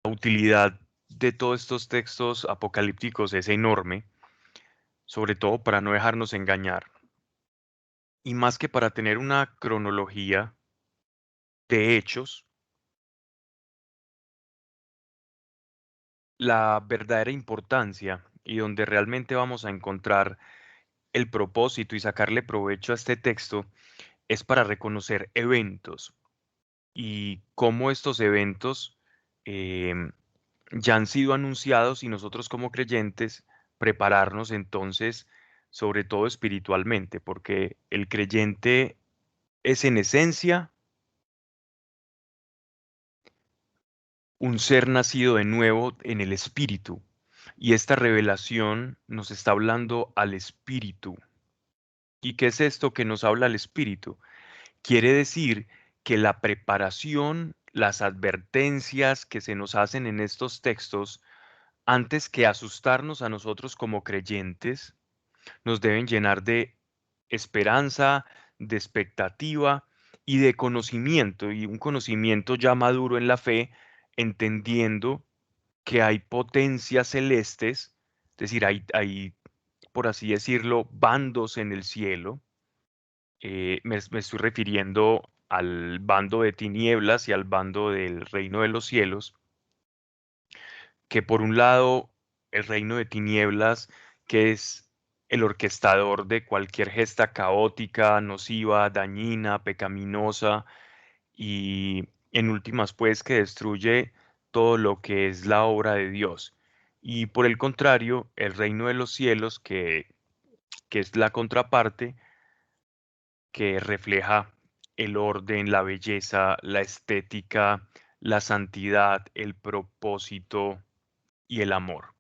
utilidad de todos estos textos apocalípticos es enorme, sobre todo para no dejarnos engañar. Y más que para tener una cronología de hechos, la verdadera importancia y donde realmente vamos a encontrar el propósito y sacarle provecho a este texto es para reconocer eventos y cómo estos eventos em, ya han sido anunciados y nosotros como creyentes prepararnos entonces, sobre todo espiritualmente, porque el creyente es en esencia un ser nacido de nuevo en el espíritu. Y esta revelación nos está hablando al espíritu. ¿Y qué es esto que nos habla al espíritu? Quiere decir que la preparación, las advertencias que se nos hacen en estos textos, antes que asustarnos a nosotros como creyentes, nos deben llenar de esperanza, de expectativa y de conocimiento, y un conocimiento ya maduro en la fe, entendiendo que hay potencias celestes, es decir, hay, por así decirlo, bandos en el cielo. Me estoy refiriendo al bando de tinieblas y al bando del reino de los cielos, que por un lado el reino de tinieblas, que es el orquestador de cualquier gesta caótica, nociva, dañina, pecaminosa y en últimas pues que destruye todo lo que es la obra de Dios. Y por el contrario, el reino de los cielos, que es la contraparte, que refleja el orden, la belleza, la estética, la santidad, el propósito y el amor.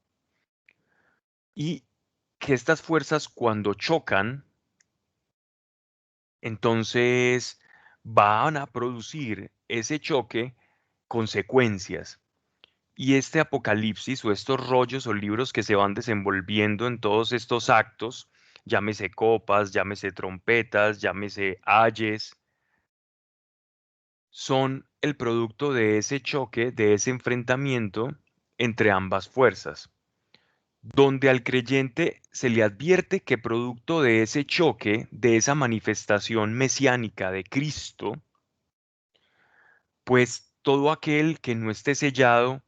Y que estas fuerzas cuando chocan, entonces van a producir ese choque consecuencias. Y este apocalipsis o estos rollos o libros que se van desenvolviendo en todos estos actos, llámese copas, llámese trompetas, llámese ayes, son el producto de ese choque, de ese enfrentamiento entre ambas fuerzas, donde al creyente se le advierte que producto de ese choque, de esa manifestación mesiánica de Cristo, pues todo aquel que no esté sellado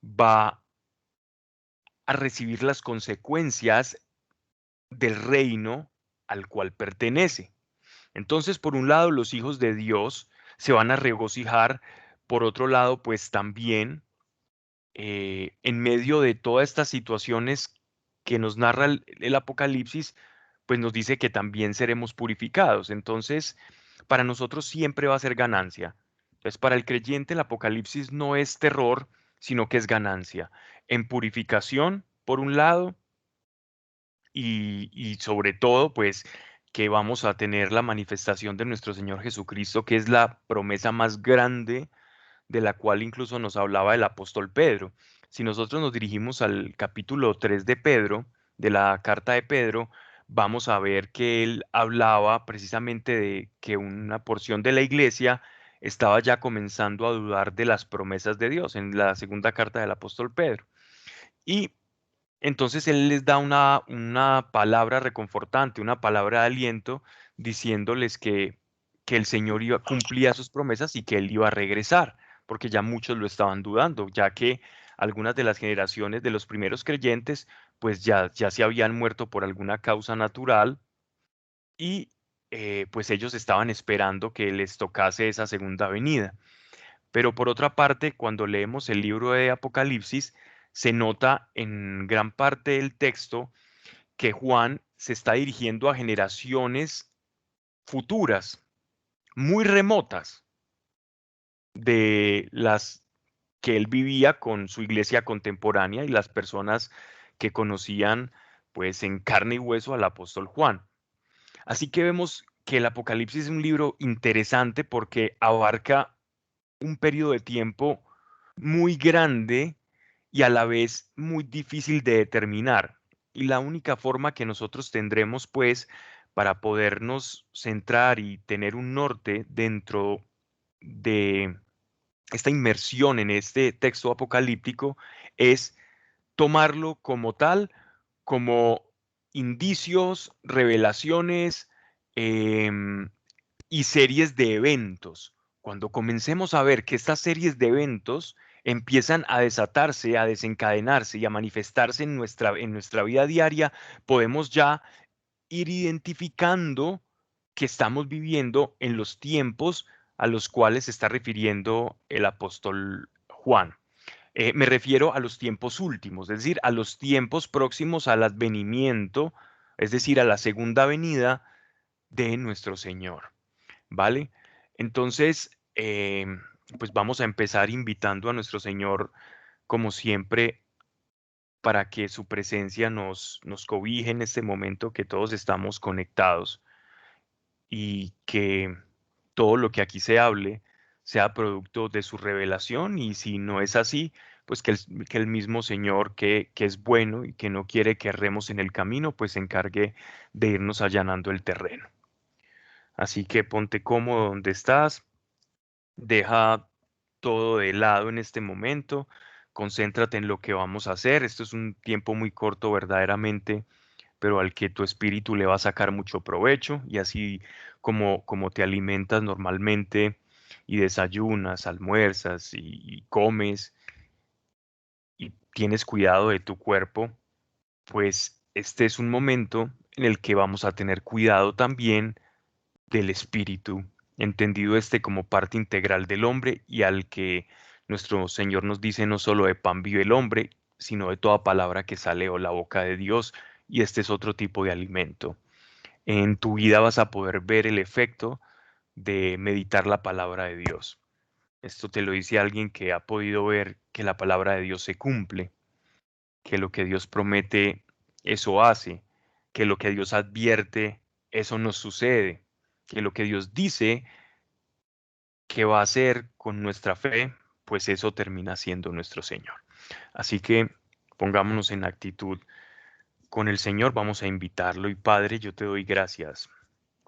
va a recibir las consecuencias del reino al cual pertenece. Entonces, por un lado, los hijos de Dios se van a regocijar, por otro lado, pues también en medio de todas estas situaciones que nos narra el Apocalipsis, pues nos dice que también seremos purificados. Entonces, para nosotros siempre va a ser ganancia. Entonces, para el creyente el Apocalipsis no es terror, sino que es ganancia. En purificación, por un lado, y sobre todo, pues que vamos a tener la manifestación de nuestro Señor Jesucristo, que es la promesa más grande de la cual incluso nos hablaba el apóstol Pedro. Si nosotros nos dirigimos al capítulo 3 de Pedro, de la carta de Pedro, vamos a ver que él hablaba precisamente de que una porción de la iglesia estaba ya comenzando a dudar de las promesas de Dios en la segunda carta del apóstol Pedro. Y entonces él les da una palabra reconfortante, una palabra de aliento, diciéndoles que el Señor cumplía sus promesas y que él iba a regresar, porque ya muchos lo estaban dudando, ya que algunas de las generaciones de los primeros creyentes, pues ya se habían muerto por alguna causa natural y pues ellos estaban esperando que les tocase esa segunda venida. Pero por otra parte, cuando leemos el libro de Apocalipsis, se nota en gran parte del texto que Juan se está dirigiendo a generaciones futuras, muy remotas de las que él vivía con su iglesia contemporánea y las personas que conocían pues en carne y hueso al apóstol Juan. Así que vemos que el Apocalipsis es un libro interesante porque abarca un periodo de tiempo muy grande y a la vez muy difícil de determinar. Y la única forma que nosotros tendremos, pues, para podernos centrar y tener un norte dentro de esta inmersión en este texto apocalíptico es tomarlo como tal, como indicios, revelaciones, em, y series de eventos. Cuando comencemos a ver que estas series de eventos empiezan a desatarse, a desencadenarse y a manifestarse en nuestra vida diaria, podemos ya ir identificando que estamos viviendo en los tiempos a los cuales se está refiriendo el apóstol Juan. Me refiero a los tiempos últimos, es decir, a los tiempos próximos al advenimiento, es decir, a la segunda venida de nuestro Señor. ¿Vale? Entonces, pues vamos a empezar invitando a nuestro Señor, como siempre, para que su presencia nos cobije en este momento que todos estamos conectados y que todo lo que aquí se hable sea producto de su revelación, y si no es así, pues que el mismo Señor, que es bueno y que no quiere que erremos en el camino, pues se encargue de irnos allanando el terreno. Así que ponte cómodo donde estás. Deja todo de lado en este momento, concéntrate en lo que vamos a hacer. Esto es un tiempo muy corto verdaderamente, pero al que tu espíritu le va a sacar mucho provecho, y así como te alimentas normalmente y desayunas, almuerzas y comes y tienes cuidado de tu cuerpo, pues este es un momento en el que vamos a tener cuidado también del espíritu, entendido este como parte integral del hombre, y al que nuestro Señor nos dice: no solo de pan vive el hombre, sino de toda palabra que sale de la boca de Dios, y este es otro tipo de alimento. En tu vida vas a poder ver el efecto de meditar la palabra de Dios. Esto te lo dice alguien que ha podido ver que la palabra de Dios se cumple, que lo que Dios promete, eso hace, que lo que Dios advierte, eso nos sucede, que lo que Dios dice que va a hacer con nuestra fe, pues eso termina siendo nuestro Señor. Así que pongámonos en actitud con el Señor, vamos a invitarlo. Y Padre, yo te doy gracias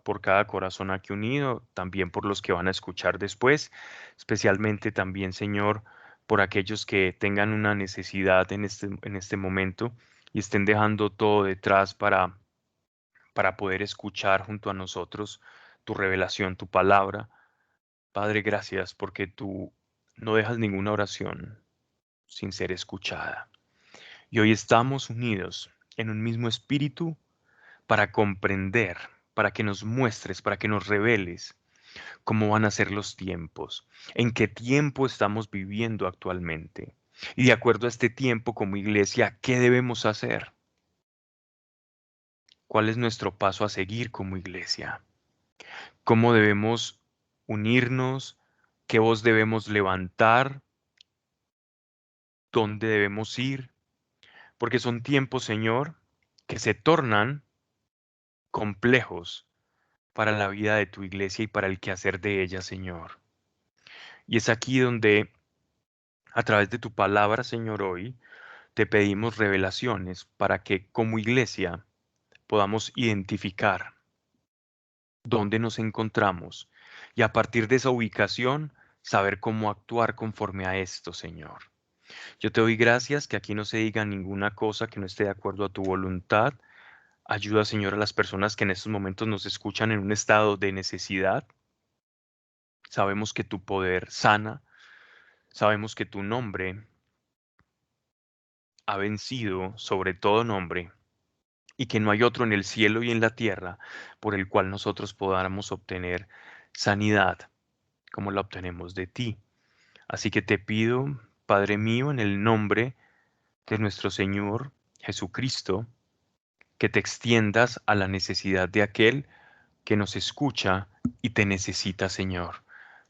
por cada corazón aquí unido, también por los que van a escuchar después, especialmente también, Señor, por aquellos que tengan una necesidad en este momento y estén dejando todo detrás para poder escuchar junto a nosotros tu revelación, tu palabra. Padre, gracias porque tú no dejas ninguna oración sin ser escuchada. Y hoy estamos unidos en un mismo espíritu para comprender, para que nos muestres, para que nos reveles cómo van a ser los tiempos, en qué tiempo estamos viviendo actualmente. Y de acuerdo a este tiempo como iglesia, ¿qué debemos hacer? ¿Cuál es nuestro paso a seguir como iglesia? ¿Cómo debemos unirnos? ¿Qué voz debemos levantar? ¿Dónde debemos ir? Porque son tiempos, Señor, que se tornan complejos para la vida de tu iglesia y para el quehacer de ella, Señor. Y es aquí donde, a través de tu palabra, Señor, hoy te pedimos revelaciones para que como iglesia podamos identificar dónde nos encontramos y a partir de esa ubicación saber cómo actuar conforme a esto, Señor. Yo te doy gracias que aquí no se diga ninguna cosa que no esté de acuerdo a tu voluntad. Ayuda, Señor, a las personas que en estos momentos nos escuchan en un estado de necesidad. Sabemos que tu poder sana, sabemos que tu nombre ha vencido sobre todo nombre y que no hay otro en el cielo y en la tierra por el cual nosotros podamos obtener sanidad como la obtenemos de ti. Así que te pido, Padre mío, en el nombre de nuestro Señor Jesucristo, que te extiendas a la necesidad de aquel que nos escucha y te necesita, Señor,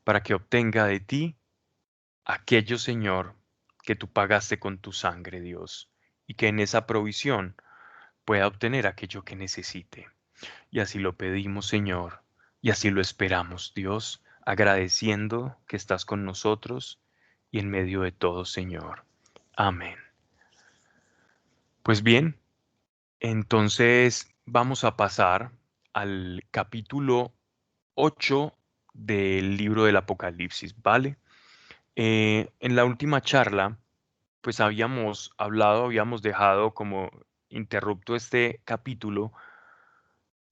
para que obtenga de ti aquello, Señor, que tú pagaste con tu sangre, Dios, y que en esa provisión pueda obtener aquello que necesite. Y así lo pedimos, Señor, y así lo esperamos, Dios, agradeciendo que estás con nosotros y en medio de todo, Señor. Amén. Pues bien, entonces vamos a pasar al capítulo 8 del libro del Apocalipsis, ¿vale? En la última charla, pues habíamos dejado como interrupto este capítulo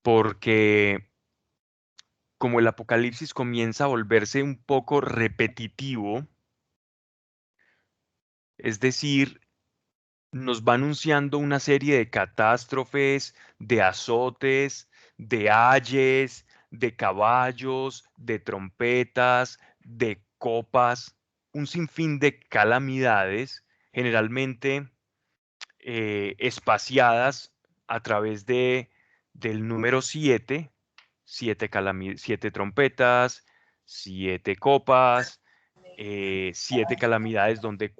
porque como el Apocalipsis comienza a volverse un poco repetitivo, es decir, nos va anunciando una serie de catástrofes, de azotes, de ayes, de caballos, de trompetas, de copas, un sinfín de calamidades, generalmente espaciadas a través del número 7, 7 trompetas, 7 copas, 7 calamidades donde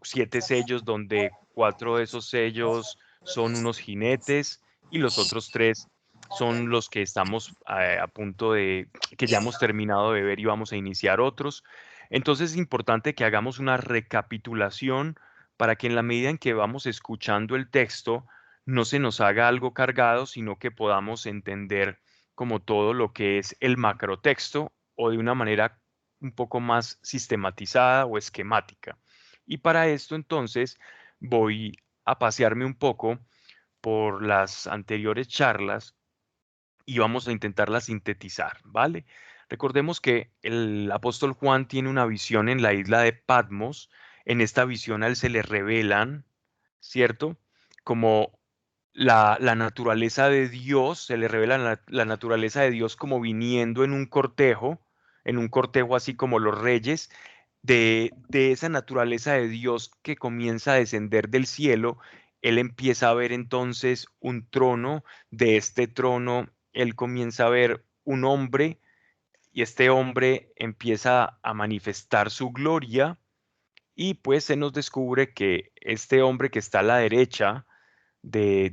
7 sellos donde 4 de esos sellos son unos jinetes y los otros 3 son los que estamos a punto que ya hemos terminado de ver y vamos a iniciar otros. Entonces es importante que hagamos una recapitulación para que en la medida en que vamos escuchando el texto no se nos haga algo cargado, sino que podamos entender como todo lo que es el macrotexto o de una manera un poco más sistematizada o esquemática. Y para esto entonces voy a pasearme un poco por las anteriores charlas y vamos a intentarla sintetizar, ¿vale? Recordemos que el apóstol Juan tiene una visión en la isla de Patmos. En esta visión a él se le revelan, ¿cierto? Como la naturaleza de Dios, se le revela la naturaleza de Dios como viniendo en un cortejo así como los reyes, de esa naturaleza de Dios que comienza a descender del cielo. Él empieza a ver entonces un trono, de este trono él comienza a ver un hombre y este hombre empieza a manifestar su gloria y pues se nos descubre que este hombre que está a la derecha de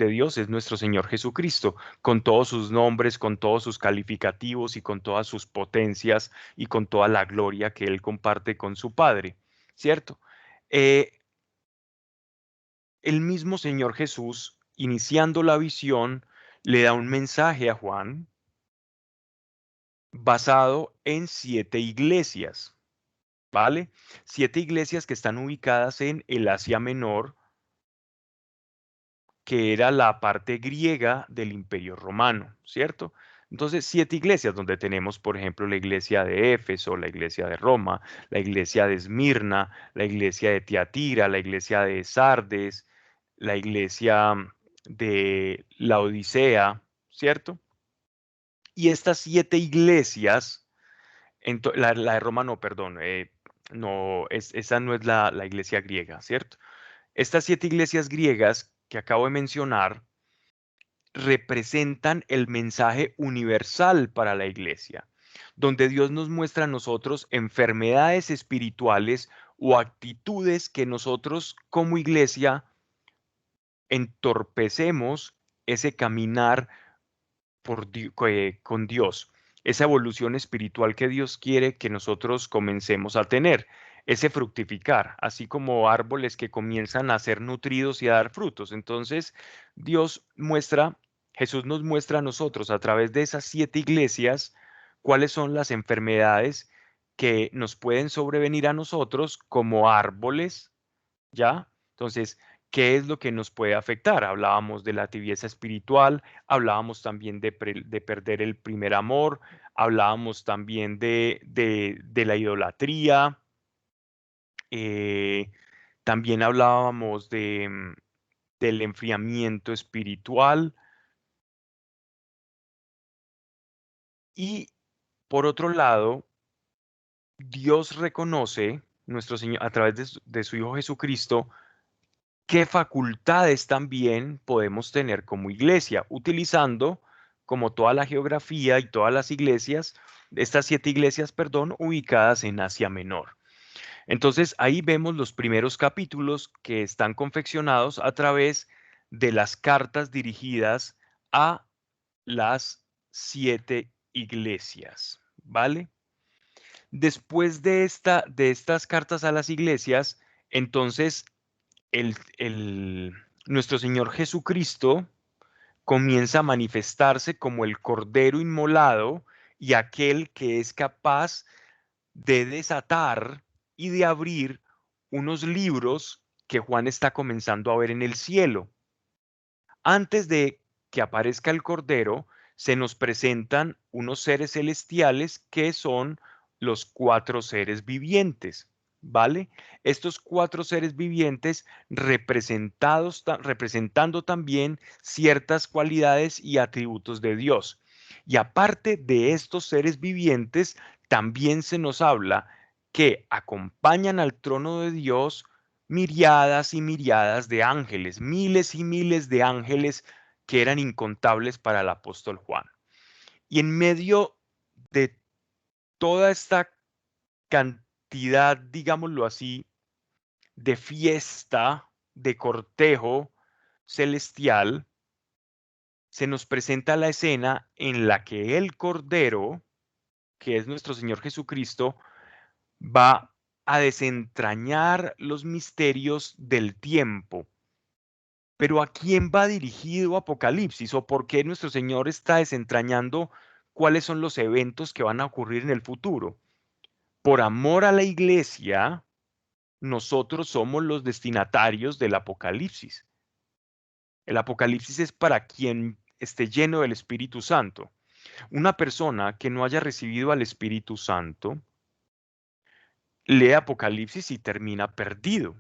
Dios es nuestro Señor Jesucristo, con todos sus nombres, con todos sus calificativos y con todas sus potencias y con toda la gloria que Él comparte con su Padre, ¿cierto? Eh, el mismo Señor Jesús, iniciando la visión, le da un mensaje a Juan basado en 7 iglesias, ¿vale? 7 iglesias que están ubicadas en el Asia Menor, que era la parte griega del Imperio Romano, ¿cierto? Entonces, 7 iglesias donde tenemos, por ejemplo, la iglesia de Éfeso, la iglesia de Roma, la iglesia de Esmirna, la iglesia de Tiatira, la iglesia de Sardes, la iglesia de la Odisea, ¿cierto? Y estas 7 iglesias, la de Roma no, perdón, no, esa no es la iglesia griega, ¿cierto? Estas 7 iglesias griegas que acabo de mencionar representan el mensaje universal para la iglesia, donde Dios nos muestra a nosotros enfermedades espirituales o actitudes que nosotros como iglesia entorpecemos ese caminar con Dios, esa evolución espiritual que Dios quiere que nosotros comencemos a tener, ese fructificar, así como árboles que comienzan a ser nutridos y a dar frutos. Entonces, Dios muestra, Jesús nos muestra a nosotros a través de esas 7 iglesias cuáles son las enfermedades que nos pueden sobrevenir a nosotros como árboles, ¿ya? Entonces, ¿qué es lo que nos puede afectar? Hablábamos de la tibieza espiritual, hablábamos también de perder el primer amor, hablábamos también de la idolatría, eh, también hablábamos del enfriamiento espiritual y por otro lado, Dios reconoce, nuestro Señor, a través de su Hijo Jesucristo, qué facultades también podemos tener como iglesia, utilizando como toda la geografía y todas las iglesias, estas 7 iglesias, perdón, ubicadas en Asia Menor. Entonces ahí vemos los primeros capítulos que están confeccionados a través de las cartas dirigidas a las 7 iglesias, ¿vale? Después de estas cartas a las iglesias, entonces nuestro Señor Jesucristo comienza a manifestarse como el Cordero inmolado y aquel que es capaz de desatar y de abrir unos libros que Juan está comenzando a ver en el cielo. Antes de que aparezca el Cordero, se nos presentan unos seres celestiales que son los cuatro seres vivientes, ¿vale? Estos cuatro seres vivientes representando también ciertas cualidades y atributos de Dios. Y aparte de estos seres vivientes, también se nos habla que acompañan al trono de Dios miriadas y miriadas de ángeles, miles y miles de ángeles que eran incontables para el apóstol Juan. Y en medio de toda esta cantidad, digámoslo así, de fiesta, de cortejo celestial, se nos presenta la escena en la que el Cordero, que es nuestro Señor Jesucristo, va a desentrañar los misterios del tiempo. Pero ¿a quién va dirigido Apocalipsis? ¿O por qué nuestro Señor está desentrañando cuáles son los eventos que van a ocurrir en el futuro? Por amor a la iglesia, nosotros somos los destinatarios del Apocalipsis. El Apocalipsis es para quien esté lleno del Espíritu Santo. Una persona que no haya recibido al Espíritu Santo lee Apocalipsis y termina perdido.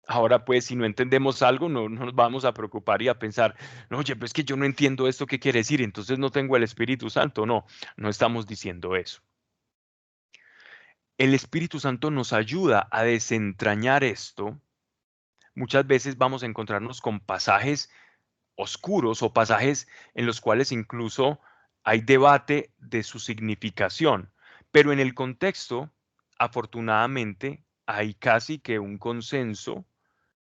Ahora, pues, si no entendemos algo, no nos vamos a preocupar y a pensar, no, oye, pues es que yo no entiendo esto, ¿qué quiere decir? Entonces no tengo el Espíritu Santo. No, no estamos diciendo eso. El Espíritu Santo nos ayuda a desentrañar esto. Muchas veces vamos a encontrarnos con pasajes oscuros o pasajes en los cuales incluso hay debate de su significación, pero en el contexto, afortunadamente, hay casi que un consenso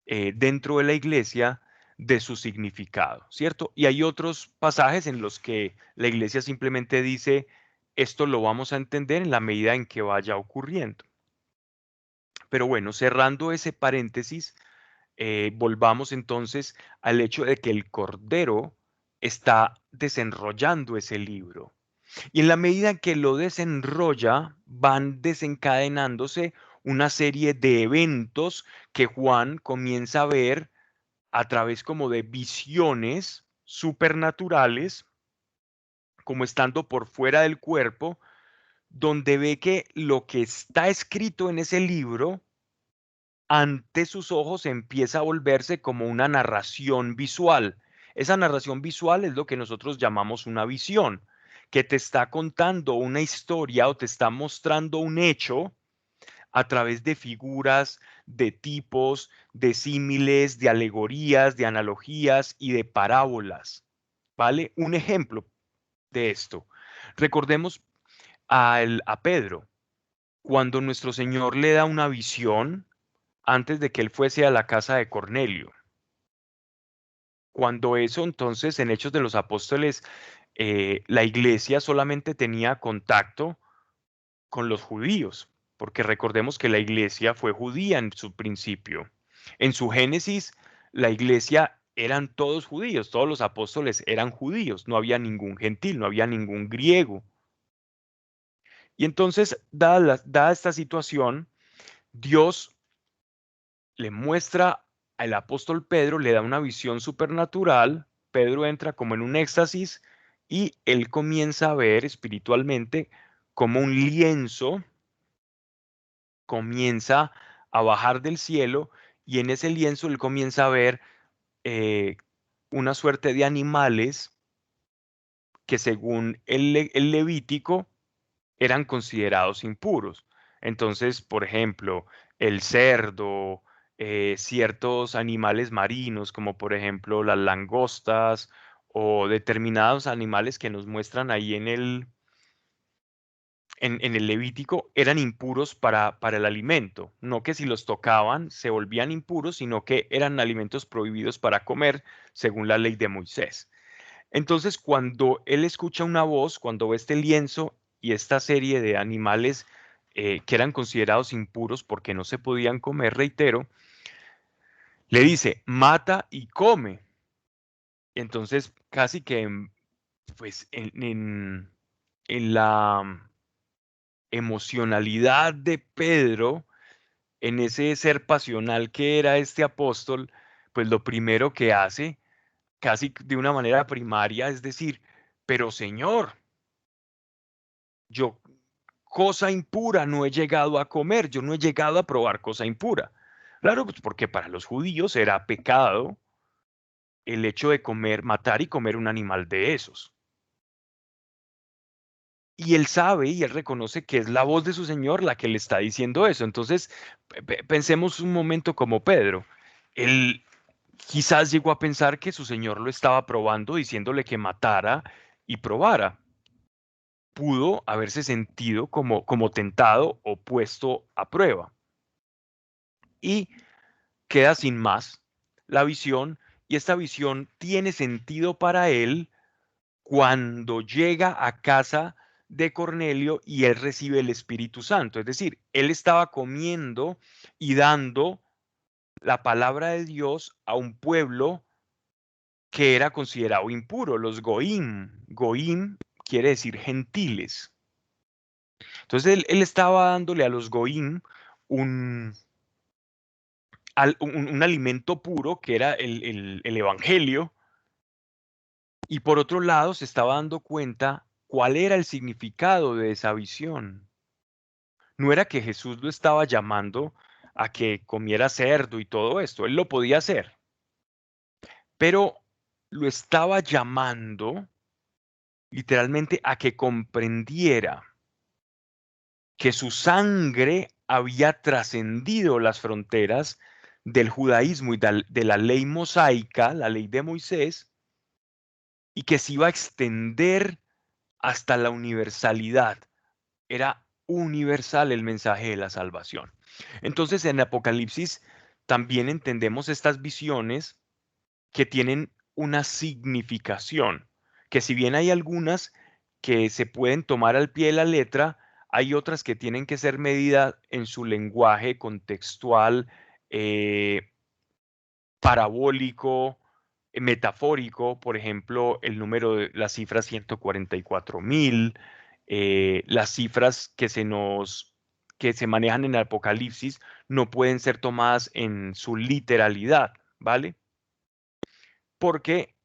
dentro de la iglesia de su significado, ¿cierto? Y hay otros pasajes en los que la iglesia simplemente dice, esto lo vamos a entender en la medida en que vaya ocurriendo. Pero bueno, cerrando ese paréntesis, volvamos entonces al hecho de que el Cordero está desenrollando ese libro. Y en la medida en que lo desenrolla, van desencadenándose una serie de eventos que Juan comienza a ver a través como de visiones supernaturales, como estando por fuera del cuerpo, donde ve que lo que está escrito en ese libro ante sus ojos empieza a volverse como una narración visual. Esa narración visual es lo que nosotros llamamos una visión, que te está contando una historia o te está mostrando un hecho a través de figuras, de tipos, de símiles, de alegorías, de analogías y de parábolas. ¿Vale? Un ejemplo de esto. Recordemos a Pedro, cuando nuestro Señor le da una visión antes de que él fuese a la casa de Cornelio. Cuando eso entonces en Hechos de los Apóstoles, la iglesia solamente tenía contacto con los judíos, porque recordemos que la iglesia fue judía en su principio. En su génesis, la iglesia eran todos judíos, todos los apóstoles eran judíos, no había ningún gentil, no había ningún griego. Y entonces, dada esta situación, Dios le muestra al apóstol Pedro, le da una visión supernatural, Pedro entra como en un éxtasis y él comienza a ver espiritualmente como un lienzo comienza a bajar del cielo y en ese lienzo él comienza a ver eh, una suerte de animales que según el Levítico eran considerados impuros. Entonces, por ejemplo, el cerdo, ciertos animales marinos, como por ejemplo las langostas o determinados animales que nos muestran ahí en el Levítico eran impuros para el alimento, no que si los tocaban se volvían impuros, sino que eran alimentos prohibidos para comer según la ley de Moisés. Entonces, cuando él escucha una voz, cuando ve este lienzo y esta serie de animales que eran considerados impuros porque no se podían comer, reitero, le dice, mata y come. Entonces, casi que pues en la emocionalidad de Pedro, en ese ser pasional que era este apóstol, pues lo primero que hace, casi de una manera primaria, es decir, pero Señor, yo cosa impura no he llegado a comer, yo no he llegado a probar cosa impura. Claro, pues porque para los judíos era pecado el hecho de comer, matar y comer un animal de esos. Y él sabe y él reconoce que es la voz de su Señor la que le está diciendo eso. Entonces, pensemos un momento como Pedro. Él quizás llegó a pensar que su Señor lo estaba probando, diciéndole que matara y probara. Pudo haberse sentido como tentado o puesto a prueba. Y queda sin más la visión, y esta visión tiene sentido para él cuando llega a casa de Cornelio y él recibe el Espíritu Santo. Es decir, él estaba comiendo y dando la palabra de Dios a un pueblo que era considerado impuro, los goim. Goim quiere decir gentiles. Entonces él estaba dándole a los goim un, un alimento puro que era el evangelio, y por otro lado se estaba dando cuenta cuál era el significado de esa visión. No era que Jesús lo estaba llamando a que comiera cerdo y todo esto, él lo podía hacer, pero lo estaba llamando literalmente a que comprendiera que su sangre había trascendido las fronteras del judaísmo y de la ley mosaica, la ley de Moisés, y que se iba a extender hasta la universalidad. Era universal el mensaje de la salvación. Entonces, en Apocalipsis también entendemos estas visiones que tienen una significación, que si bien hay algunas que se pueden tomar al pie de la letra, hay otras que tienen que ser medidas en su lenguaje contextual, eh, parabólico, metafórico. Por ejemplo, el número de las cifras 144.000, las cifras que se manejan en el Apocalipsis no pueden ser tomadas en su literalidad, ¿vale? Porque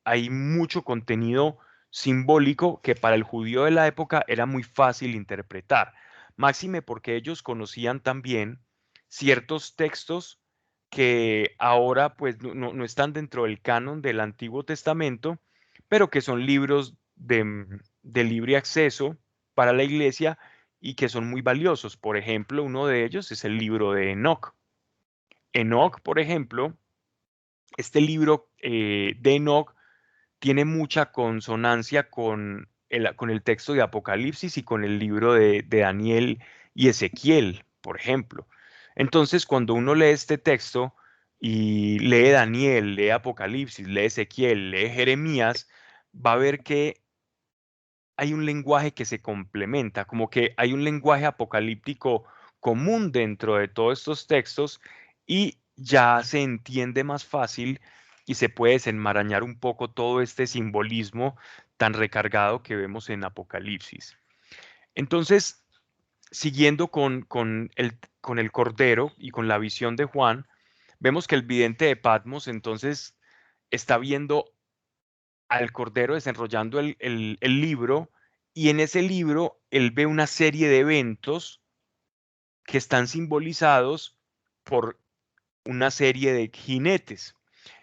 hay mucho contenido simbólico que para el judío de la época era muy fácil interpretar. Máxime porque ellos conocían también ciertos textos que ahora pues no están dentro del canon del Antiguo Testamento, pero que son libros de libre acceso para la iglesia y que son muy valiosos. Por ejemplo, uno de ellos es el libro de Enoc. Enoc, por ejemplo, este libro de Enoch tiene mucha consonancia con el texto de Apocalipsis y con el libro de Daniel y Ezequiel, por ejemplo. Entonces, cuando uno lee este texto y lee Daniel, lee Apocalipsis, lee Ezequiel, lee Jeremías, va a ver que hay un lenguaje que se complementa, como que hay un lenguaje apocalíptico común dentro de todos estos textos, y ya se entiende más fácil y se puede desenmarañar un poco todo este simbolismo tan recargado que vemos en Apocalipsis. Entonces, siguiendo con el Cordero y con la visión de Juan, vemos que el vidente de Patmos entonces está viendo al Cordero desenrollando el libro, y en ese libro él ve una serie de eventos que están simbolizados por una serie de jinetes.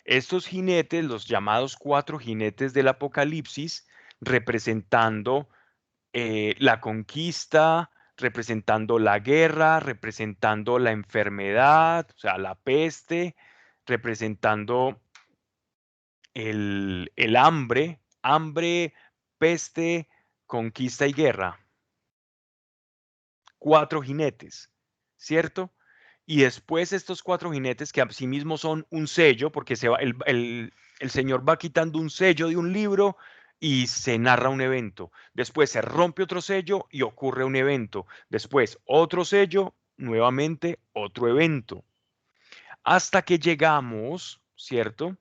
Estos jinetes, los llamados cuatro jinetes del Apocalipsis, representando la conquista, representando la guerra, representando la enfermedad, o sea, la peste, representando el hambre, peste, conquista y guerra. Cuatro jinetes, ¿cierto? Y después estos cuatro jinetes, que asimismo son un sello, porque el Señor va quitando un sello de un libro y se narra un evento. Después se rompe otro sello y ocurre un evento. Después otro sello, nuevamente otro evento. Hasta que llegamos, ¿cierto?,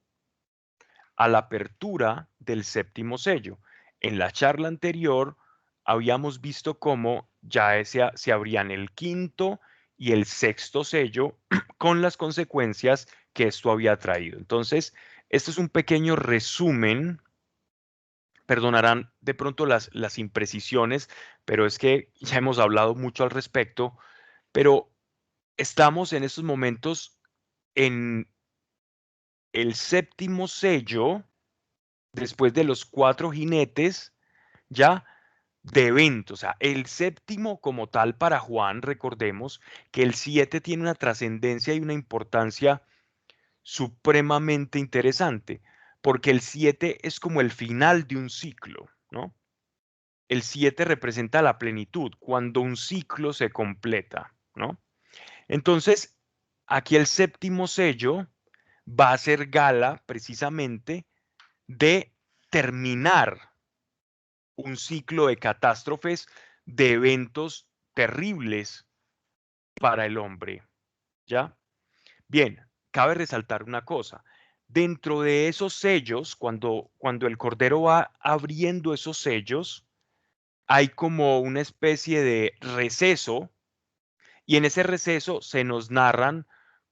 a la apertura del séptimo sello. En la charla anterior habíamos visto cómo ya se abrían el quinto y el sexto sello con las consecuencias que esto había traído. Entonces, este es un pequeño resumen. Perdonarán de pronto las imprecisiones, pero es que ya hemos hablado mucho al respecto, pero estamos en estos momentos en el séptimo sello, después de los cuatro jinetes, ya de eventos. O sea, el séptimo como tal para Juan, recordemos que el 7 tiene una trascendencia y una importancia supremamente interesante, porque el 7 es como el final de un ciclo, ¿no? El 7 representa la plenitud, cuando un ciclo se completa, ¿no? Entonces, aquí el séptimo sello va a ser gala precisamente de terminar un ciclo de catástrofes, de eventos terribles para el hombre, ¿ya? Bien, cabe resaltar una cosa. Dentro de esos sellos, cuando el Cordero va abriendo esos sellos, hay como una especie de receso, y en ese receso se nos narran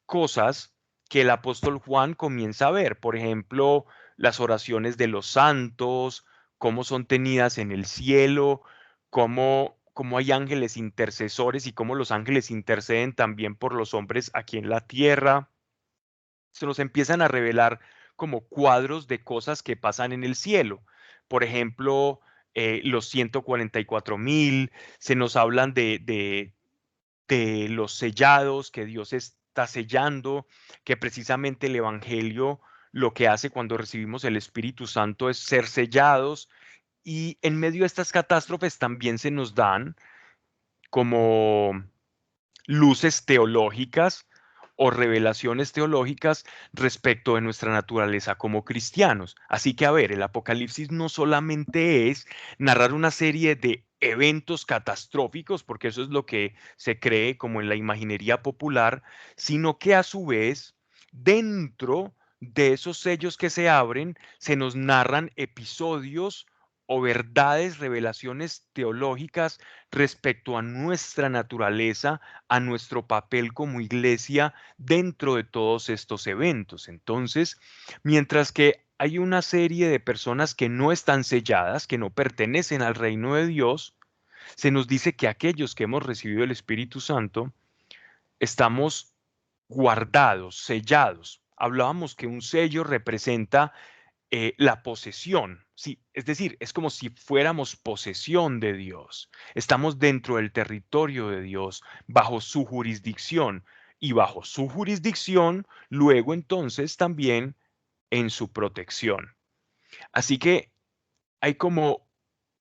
cosas que el apóstol Juan comienza a ver. Por ejemplo, las oraciones de los santos, cómo son tenidas en el cielo, cómo hay ángeles intercesores y cómo los ángeles interceden también por los hombres aquí en la tierra. Se nos empiezan a revelar como cuadros de cosas que pasan en el cielo. Por ejemplo, los 144.000, se nos hablan de los sellados que Dios está sellando, que precisamente el Evangelio lo que hace cuando recibimos el Espíritu Santo es ser sellados. Y en medio de estas catástrofes también se nos dan como luces teológicas o revelaciones teológicas respecto de nuestra naturaleza como cristianos. Así que, a ver, el Apocalipsis no solamente es narrar una serie de eventos catastróficos, porque eso es lo que se cree como en la imaginería popular, sino que a su vez, dentro de esos sellos que se abren, se nos narran episodios o verdades, revelaciones teológicas respecto a nuestra naturaleza, a nuestro papel como iglesia dentro de todos estos eventos. Entonces, mientras que hay una serie de personas que no están selladas, que no pertenecen al reino de Dios, se nos dice que aquellos que hemos recibido el Espíritu Santo estamos guardados, sellados. Hablábamos que un sello representa la posesión, sí, es decir, es como si fuéramos posesión de Dios. Estamos dentro del territorio de Dios, bajo su jurisdicción y bajo su jurisdicción, luego entonces también en su protección. Así que hay como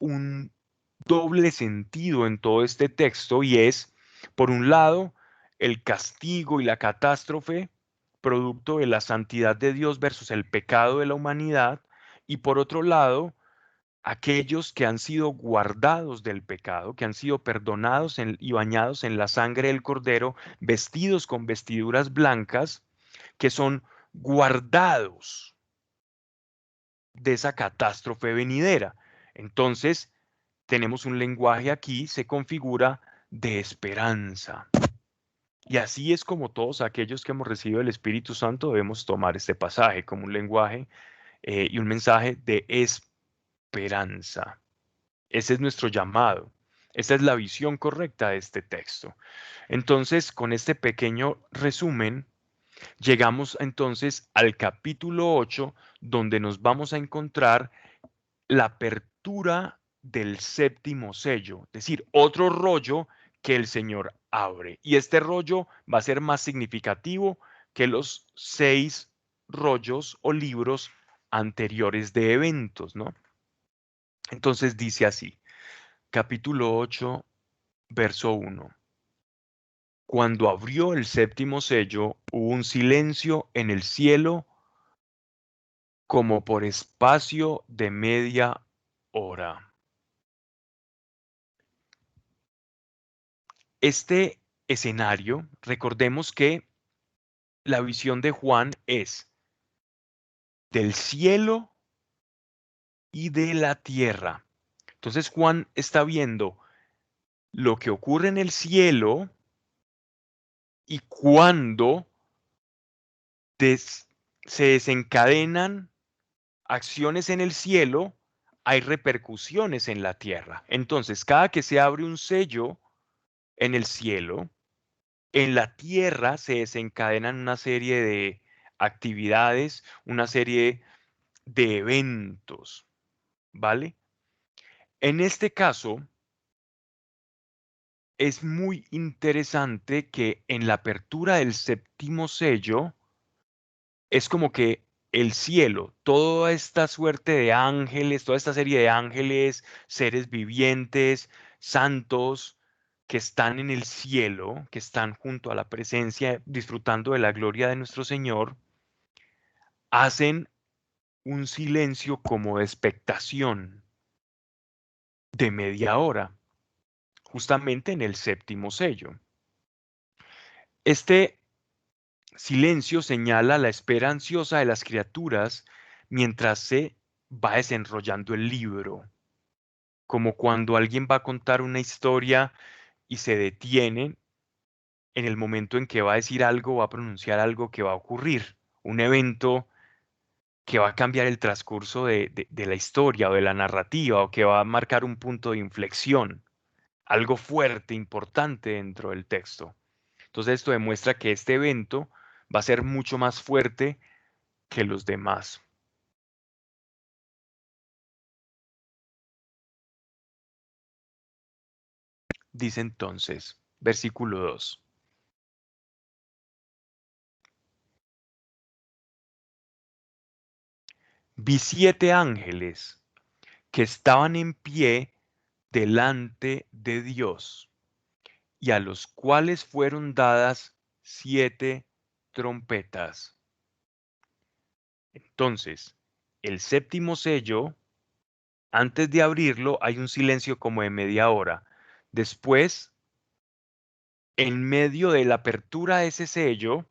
un doble sentido en todo este texto y es, por un lado, el castigo y la catástrofe producto de la santidad de Dios versus el pecado de la humanidad, y por otro lado, aquellos que han sido guardados del pecado, que han sido perdonados y bañados en la sangre del Cordero, vestidos con vestiduras blancas, que son guardados de esa catástrofe venidera. Entonces, tenemos un lenguaje aquí, se configura de esperanza. Y así es como todos aquellos que hemos recibido el Espíritu Santo debemos tomar este pasaje como un lenguaje y un mensaje de esperanza. Ese es nuestro llamado. Esta es la visión correcta de este texto. Entonces, con este pequeño resumen, llegamos entonces al capítulo 8, donde nos vamos a encontrar la apertura del séptimo sello, es decir, otro rollo que el Señor abre. Y este rollo va a ser más significativo que los 6 rollos o libros anteriores de eventos, ¿no? Entonces dice así, capítulo 8, verso 1. Cuando abrió el séptimo sello, hubo un silencio en el cielo como por espacio de media hora. Este escenario, recordemos que la visión de Juan es del cielo y de la tierra. Entonces Juan está viendo lo que ocurre en el cielo y cuando des- se desencadenan acciones en el cielo, hay repercusiones en la tierra. Entonces, cada que se abre un sello en el cielo, en la tierra se desencadenan una serie de actividades, una serie de eventos, ¿vale? En este caso, es muy interesante que en la apertura del séptimo sello, es como que el cielo, toda esta suerte de ángeles, toda esta serie de ángeles, seres vivientes, santos, que están en el cielo, que están junto a la presencia, disfrutando de la gloria de nuestro Señor, hacen un silencio como de expectación de media hora, justamente en el séptimo sello. Este silencio señala la espera ansiosa de las criaturas mientras se va desenrollando el libro, como cuando alguien va a contar una historia y se detiene en el momento en que va a decir algo, va a pronunciar algo que va a ocurrir, un evento que va a cambiar el transcurso de la historia o de la narrativa o que va a marcar un punto de inflexión, algo fuerte, importante dentro del texto. Entonces esto demuestra que este evento va a ser mucho más fuerte que los demás. Dice entonces, versículo 2: vi 7 ángeles que estaban en pie delante de Dios y a los cuales fueron dadas 7 trompetas. Entonces, el séptimo sello, antes de abrirlo, hay un silencio como de media hora. Después, en medio de la apertura de ese sello,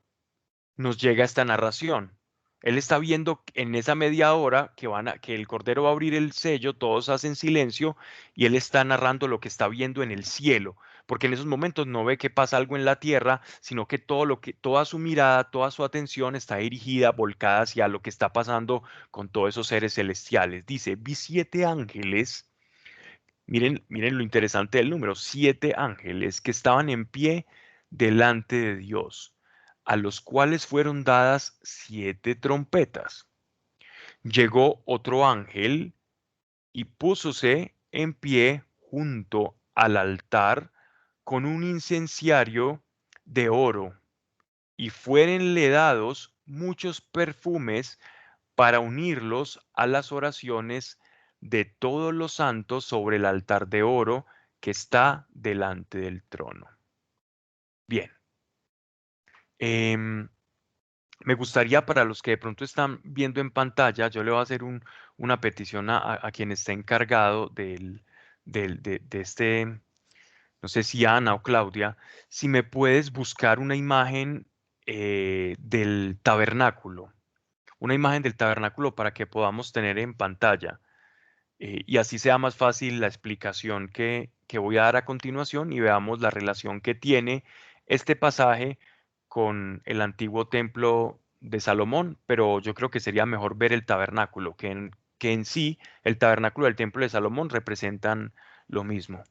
nos llega esta narración. Él está viendo en esa media hora que el Cordero va a abrir el sello, todos hacen silencio y él está narrando lo que está viendo en el cielo, porque en esos momentos no ve que pasa algo en la tierra, sino que toda su mirada, toda su atención está dirigida, volcada hacia lo que está pasando con todos esos seres celestiales. Dice, vi 7 ángeles. Miren lo interesante del número, 7 ángeles que estaban en pie delante de Dios, a los cuales fueron dadas 7 trompetas. Llegó otro ángel y púsose en pie junto al altar con un incenciario de oro, y fuéronle dados muchos perfumes para unirlos a las oraciones de todos los santos sobre el altar de oro que está delante del trono. Bien, em, me gustaría para los que de pronto están viendo en pantalla, yo le voy a hacer una petición a quien esté encargado de este, no sé si Ana o Claudia, si me puedes buscar una imagen del tabernáculo, una imagen del tabernáculo para que podamos tener en pantalla. Y así sea más fácil la explicación que voy a dar a continuación y veamos la relación que tiene este pasaje con el antiguo templo de Salomón, pero yo creo que sería mejor ver el tabernáculo, que en sí el tabernáculo del templo de Salomón representan lo mismo.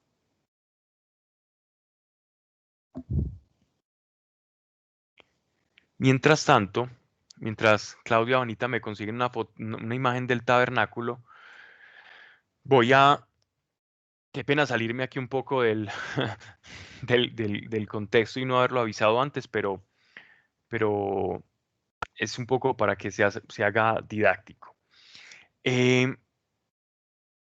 Mientras tanto, mientras Claudia Bonita me consigue una imagen del tabernáculo, voy a, qué pena salirme aquí un poco del contexto y no haberlo avisado antes, pero es un poco para que se haga didáctico. Eh,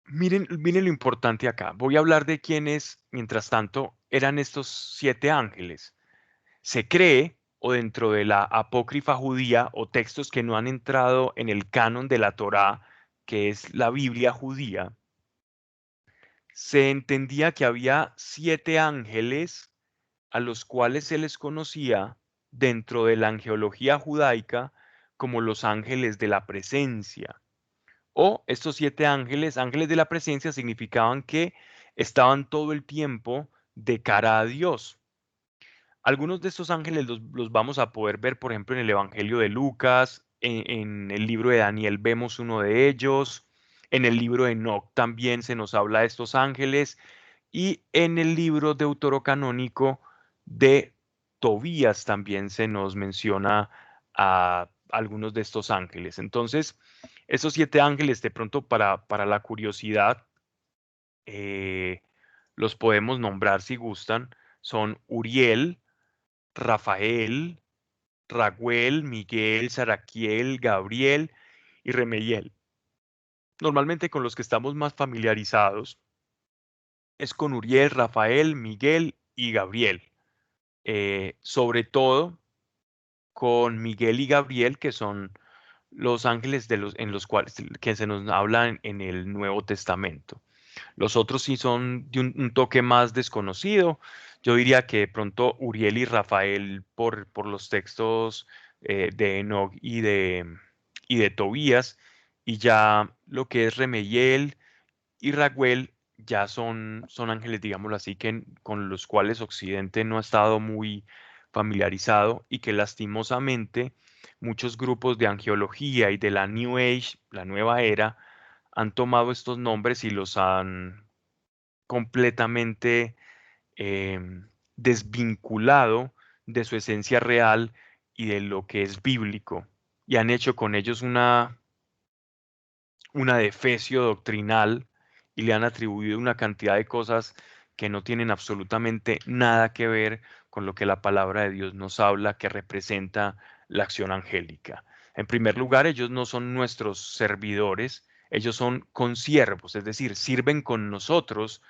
miren lo importante acá. Voy a hablar de quiénes, mientras tanto, eran estos 7 ángeles. Se cree, o dentro de la apócrifa judía, o textos que no han entrado en el canon de la Torá, que es la Biblia judía, se entendía que había 7 ángeles a los cuales se les conocía dentro de la angeología judaica como los ángeles de la presencia O estos 7 ángeles, ángeles de la presencia, significaban que estaban todo el tiempo de cara a Dios. Algunos de estos ángeles los vamos a poder ver, por ejemplo, en el Evangelio de Lucas, en el libro de Daniel vemos uno de ellos, en el libro de Enoc también se nos habla de estos ángeles, y en el libro deuterocanónico de Tobías también se nos menciona a algunos de estos ángeles. Entonces, esos 7 ángeles, de pronto para la curiosidad, eh, los podemos nombrar si gustan, son Uriel, Rafael, Raguel, Miguel, Saraquiel, Gabriel y Remeiel. Normalmente con los que estamos más familiarizados es con Uriel, Rafael, Miguel y Gabriel. Sobre todo con Miguel y Gabriel, que son los ángeles en los cuales que se nos hablan en el Nuevo Testamento. Los otros sí son de un toque más desconocido. Yo diría que de pronto Uriel y Rafael por los textos de Enoch y de Tobías, y ya lo que es Remeiel y Raguel ya son ángeles, digámoslo así, con los cuales Occidente no ha estado muy familiarizado y que lastimosamente muchos grupos de angeología y de la New Age, la nueva era, han tomado estos nombres y los han completamente desvinculado de su esencia real y de lo que es bíblico, y han hecho con ellos una defecio doctrinal y le han atribuido una cantidad de cosas que no tienen absolutamente nada que ver con lo que la palabra de Dios nos habla, que representa la acción angélica. En primer lugar, ellos no son nuestros servidores, ellos son consiervos, es decir, sirven con nosotros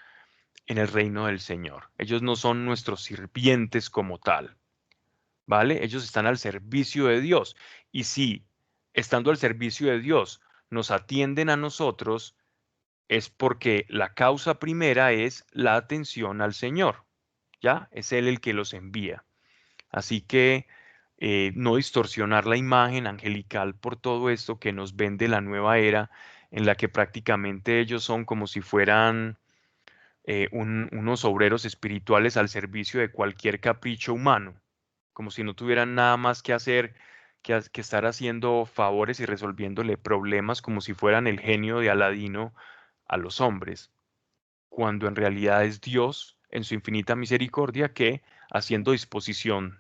en el reino del Señor. Ellos no son nuestros sirvientes como tal, ¿vale? Ellos están al servicio de Dios. Y si, estando al servicio de Dios, nos atienden a nosotros, es porque la causa primera es la atención al Señor, ¿ya? Es Él el que los envía. Así que no distorsionar la imagen angelical por todo esto que nos vende la nueva era, en la que prácticamente ellos son como si fueran unos obreros espirituales al servicio de cualquier capricho humano, como si no tuvieran nada más que hacer que estar haciendo favores y resolviéndole problemas como si fueran el genio de Aladino a los hombres, cuando en realidad es Dios en su infinita misericordia que, haciendo disposición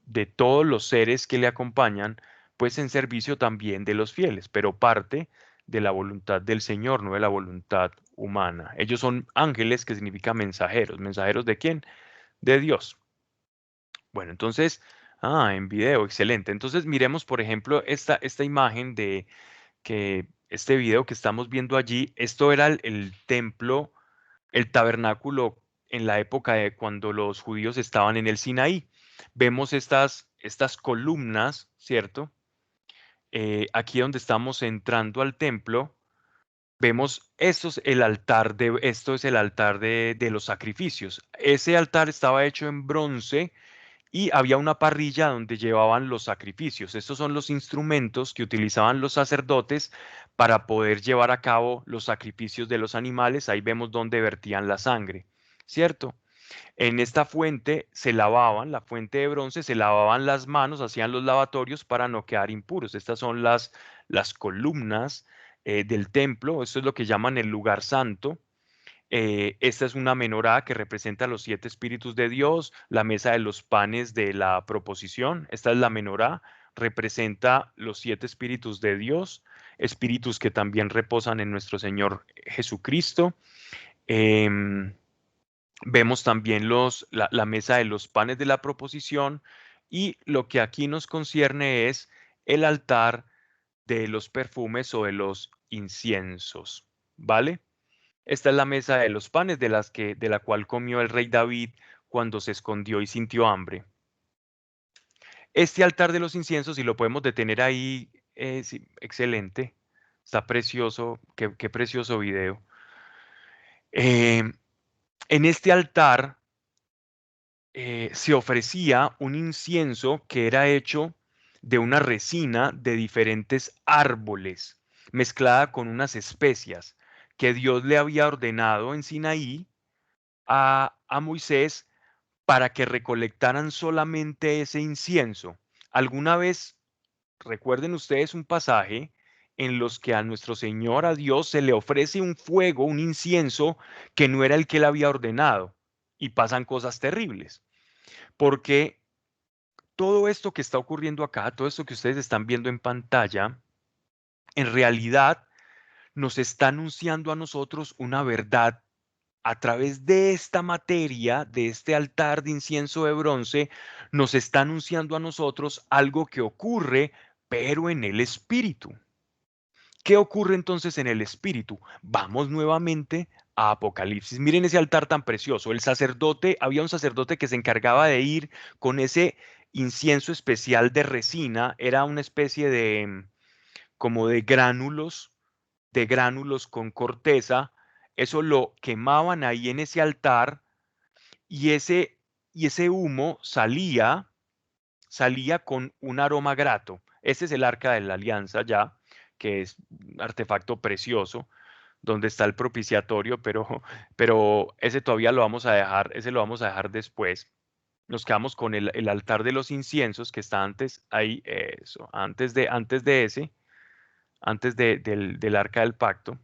de todos los seres que le acompañan, pues en servicio también de los fieles, pero parte de la voluntad del Señor, no de la voluntad humana. Ellos son ángeles, que significa mensajeros. ¿Mensajeros de quién? De Dios. Bueno, entonces, en video, excelente. Entonces miremos, por ejemplo, esta imagen de que este video que estamos viendo allí, esto era el templo, el tabernáculo en la época de cuando los judíos estaban en el Sinaí. Vemos estas columnas, ¿cierto? Aquí donde estamos entrando al templo, vemos esto es el altar de los sacrificios. Ese altar estaba hecho en bronce y había una parrilla donde llevaban los sacrificios. Estos son los instrumentos que utilizaban los sacerdotes para poder llevar a cabo los sacrificios de los animales. Ahí vemos dónde vertían la sangre, ¿cierto? En esta fuente se lavaban, la fuente de bronce, se lavaban las manos, hacían los lavatorios para no quedar impuros. Estas son las columnas del templo. Esto es lo que llaman el lugar santo. Esta es una menorá que representa los 7 espíritus de Dios, la mesa de los panes de la proposición. Esta es la menorá, representa los 7 espíritus de Dios, espíritus que también reposan en nuestro Señor Jesucristo. Em, Vemos también la mesa de los panes de la proposición, y lo que aquí nos concierne es el altar de los perfumes o de los inciensos, ¿vale? Esta es la mesa de los panes de la cual comió el rey David cuando se escondió y sintió hambre. Este altar de los inciensos, si lo podemos detener ahí, sí, excelente, está precioso, qué precioso video. Eh, en este altar se ofrecía un incienso que era hecho de una resina de diferentes árboles. mezclada con unas especias que Dios le había ordenado en Sinaí a Moisés para que recolectaran solamente ese incienso. Alguna vez, recuerden ustedes un pasaje en los que a nuestro Señor, a Dios, se le ofrece un fuego, un incienso que no era el que él había ordenado y pasan cosas terribles, porque todo esto que está ocurriendo acá, todo esto que ustedes están viendo en pantalla, en realidad nos está anunciando a nosotros una verdad a través de esta materia, de este altar de incienso de bronce, nos está anunciando a nosotros algo que ocurre, pero en el espíritu. ¿Qué ocurre entonces en el espíritu? Vamos nuevamente a Apocalipsis. Miren ese altar tan precioso. El sacerdote, había un sacerdote que se encargaba de ir con ese incienso especial de resina, era una especie de como de gránulos con corteza. Eso lo quemaban ahí en ese altar y ese humo salía con un aroma grato. Este es el arca de la alianza ya, que es un artefacto precioso, donde está el propiciatorio, pero ese todavía lo vamos a dejar, ese lo vamos a dejar después. Nos quedamos con el altar de los inciensos que está antes ahí, eso, antes de ese, del arca del pacto.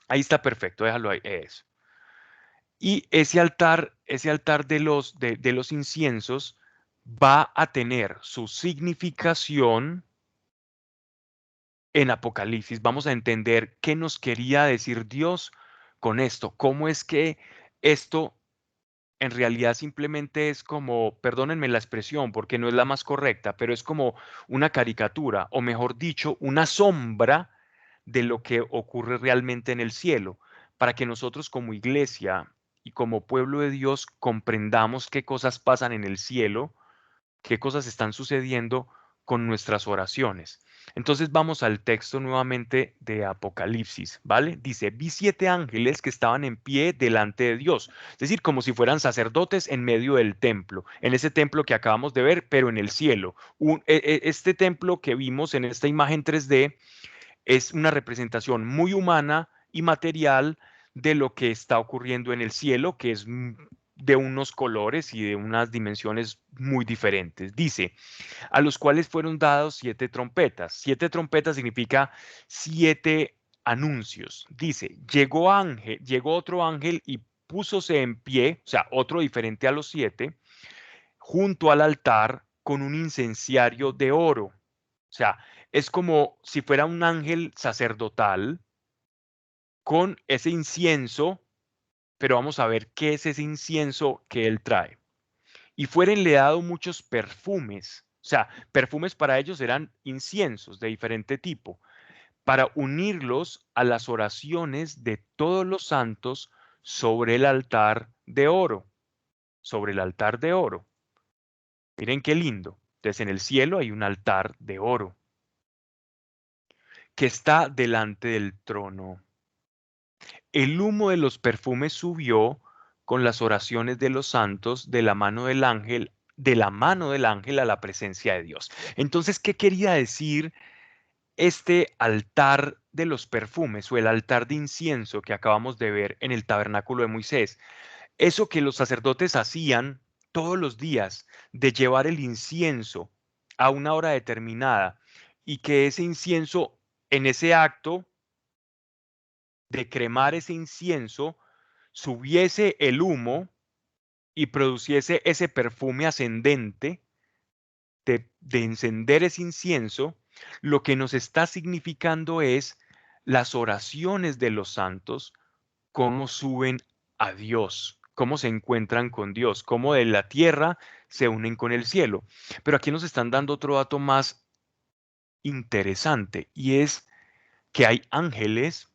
Ahí está perfecto, déjalo ahí, eso. Y ese altar de los inciensos va a tener su significación en Apocalipsis. Vamos a entender qué nos quería decir Dios con esto. Cómo es que esto en realidad simplemente es como, perdónenme la expresión porque no es la más correcta, pero es como una caricatura, o mejor dicho, una sombra de lo que ocurre realmente en el cielo, para que nosotros como iglesia y como pueblo de Dios comprendamos qué cosas pasan en el cielo, qué cosas están sucediendo con nuestras oraciones. Entonces vamos al texto nuevamente de Apocalipsis, ¿vale? Dice, vi 7 ángeles que estaban en pie delante de Dios, es decir, como si fueran sacerdotes en medio del templo, en ese templo que acabamos de ver, pero en el cielo. Este templo que vimos en esta imagen 3D es una representación muy humana y material de lo que está ocurriendo en el cielo, que es de unos colores y de unas dimensiones muy diferentes. Dice, a los cuales fueron dados 7 trompetas. 7 trompetas significa 7 anuncios. Dice, llegó otro ángel y púsose en pie, o sea, otro diferente a los 7, junto al altar con un incenciario de oro. O sea, es como si fuera un ángel sacerdotal con ese incienso, pero vamos a ver qué es ese incienso que él trae. Y fuerenle dado muchos perfumes, o sea, perfumes para ellos eran inciensos de diferente tipo, para unirlos a las oraciones de todos los santos sobre el altar de oro, sobre el altar de oro. Miren qué lindo. Entonces en el cielo hay un altar de oro que está delante del trono. El humo de los perfumes subió con las oraciones de los santos de la mano del ángel, de la mano del ángel a la presencia de Dios. Entonces, ¿qué quería decir este altar de los perfumes o el altar de incienso que acabamos de ver en el tabernáculo de Moisés? Eso que los sacerdotes hacían todos los días de llevar el incienso a una hora determinada y que ese incienso en ese acto de cremar ese incienso, subiese el humo y produciese ese perfume ascendente de encender ese incienso, lo que nos está significando es las oraciones de los santos, cómo suben a Dios, cómo se encuentran con Dios, cómo de la tierra se unen con el cielo. Pero aquí nos están dando otro dato más interesante y es que hay ángeles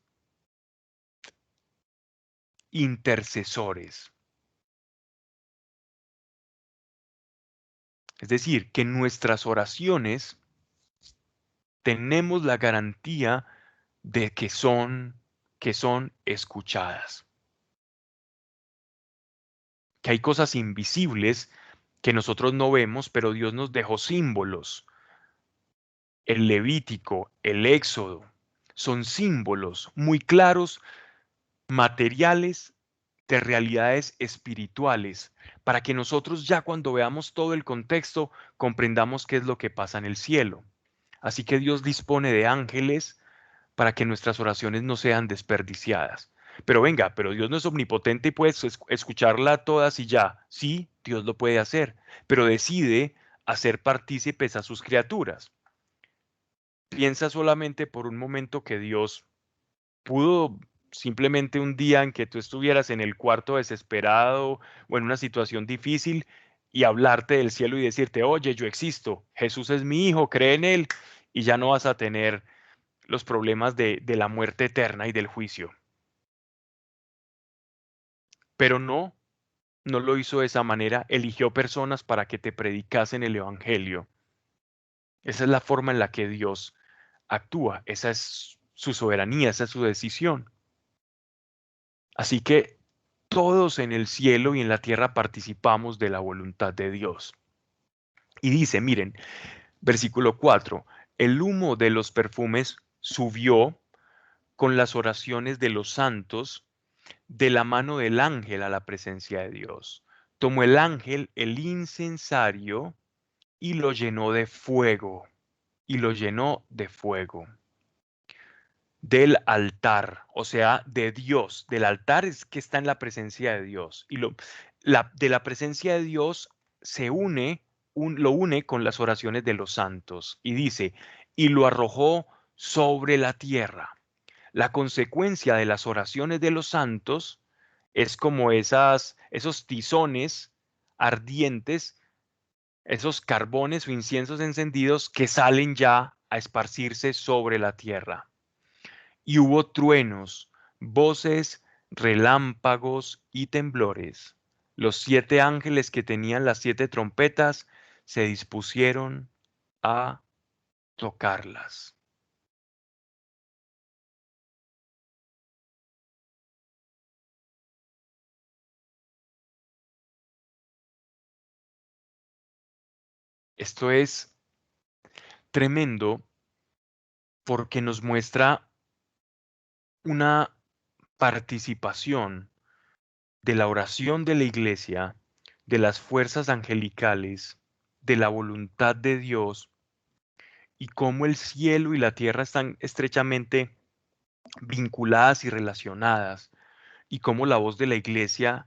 intercesores. Es decir, que nuestras oraciones tenemos la garantía de que son escuchadas. Que hay cosas invisibles que nosotros no vemos, pero Dios nos dejó símbolos. El Levítico, el Éxodo. son símbolos muy claros, materiales, de realidades espirituales, para que nosotros ya cuando veamos todo el contexto comprendamos qué es lo que pasa en el cielo. Así que Dios dispone de ángeles para que nuestras oraciones no sean desperdiciadas. Pero venga, pero Dios no es omnipotente y puede escucharla todas y ya. Sí, Dios lo puede hacer, pero decide hacer partícipes a sus criaturas. Piensa solamente por un momento que Dios pudo simplemente un día en que tú estuvieras en el cuarto desesperado o en una situación difícil y hablarte del cielo y decirte, oye, yo existo, Jesús es mi hijo, cree en él y ya no vas a tener los problemas de la muerte eterna y del juicio. Pero no, no lo hizo de esa manera, eligió personas para que te predicasen el Evangelio. Esa es la forma en la que Dios actúa, esa es su soberanía, esa es su decisión. Así que todos en el cielo y en la tierra participamos de la voluntad de Dios. Y dice, miren, versículo 4, el humo de los perfumes subió con las oraciones de los santos de la mano del ángel a la presencia de Dios. Tomó el ángel el incensario y lo llenó de fuego, y lo llenó de fuego del altar, o sea, de Dios. Del altar es que está en la presencia de Dios. Y de la presencia de Dios se une, lo une con las oraciones de los santos. Y dice, y lo arrojó sobre la tierra. La consecuencia de las oraciones de los santos es como esos tizones ardientes, esos carbones o inciensos encendidos que salen ya a esparcirse sobre la tierra. Y hubo truenos, voces, relámpagos y temblores. Los 7 ángeles que tenían las 7 trompetas se dispusieron a tocarlas. Esto es tremendo porque nos muestra una participación de la oración de la iglesia, de las fuerzas angelicales, de la voluntad de Dios y cómo el cielo y la tierra están estrechamente vinculadas y relacionadas y cómo la voz de la iglesia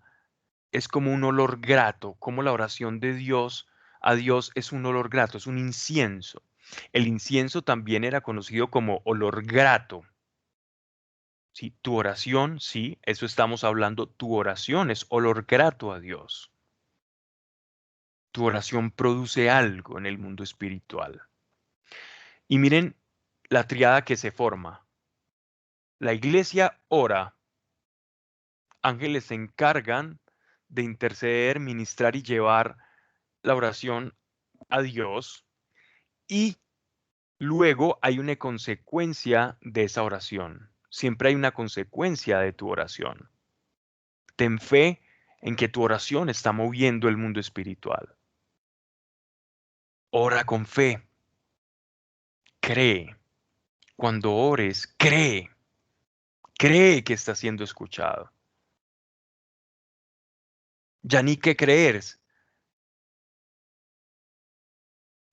es como un olor grato, como la oración de Dios a Dios es un olor grato, es un incienso. El incienso también era conocido como olor grato. Sí, tu oración, sí, eso estamos hablando, tu oración es olor grato a Dios. Tu oración produce algo en el mundo espiritual. Y miren la triada que se forma. La iglesia ora, ángeles se encargan de interceder, ministrar y llevar la oración a Dios y luego hay una consecuencia de esa oración. Siempre hay una consecuencia de tu oración. Ten fe en que tu oración está moviendo el mundo espiritual. Ora con fe. Cree. Cuando ores, cree. Cree que está siendo escuchado. Ya ni qué creer.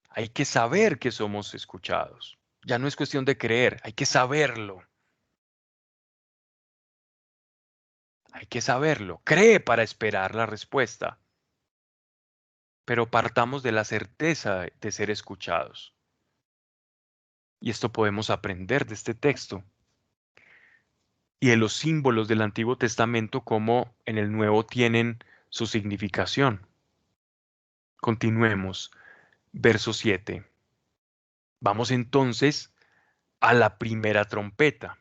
Hay que saber que somos escuchados. Ya no es cuestión de creer, hay que saberlo. Hay que saberlo. Cree para esperar la respuesta. Pero partamos de la certeza de ser escuchados. Y esto podemos aprender de este texto y de los símbolos del Antiguo Testamento como en el Nuevo tienen su significación. Continuemos. Verso 7. Vamos entonces a la primera trompeta.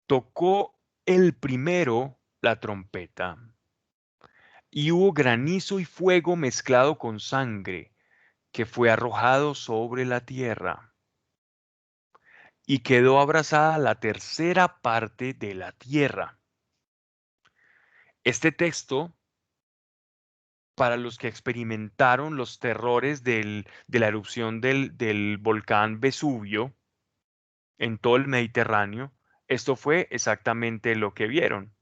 Tocó el primero la trompeta, y hubo granizo y fuego mezclado con sangre, que fue arrojado sobre la tierra, y quedó abrasada la tercera parte de la tierra. Este texto, para los que experimentaron los terrores de la erupción del volcán Vesubio, en todo el Mediterráneo, esto fue exactamente lo que vieron.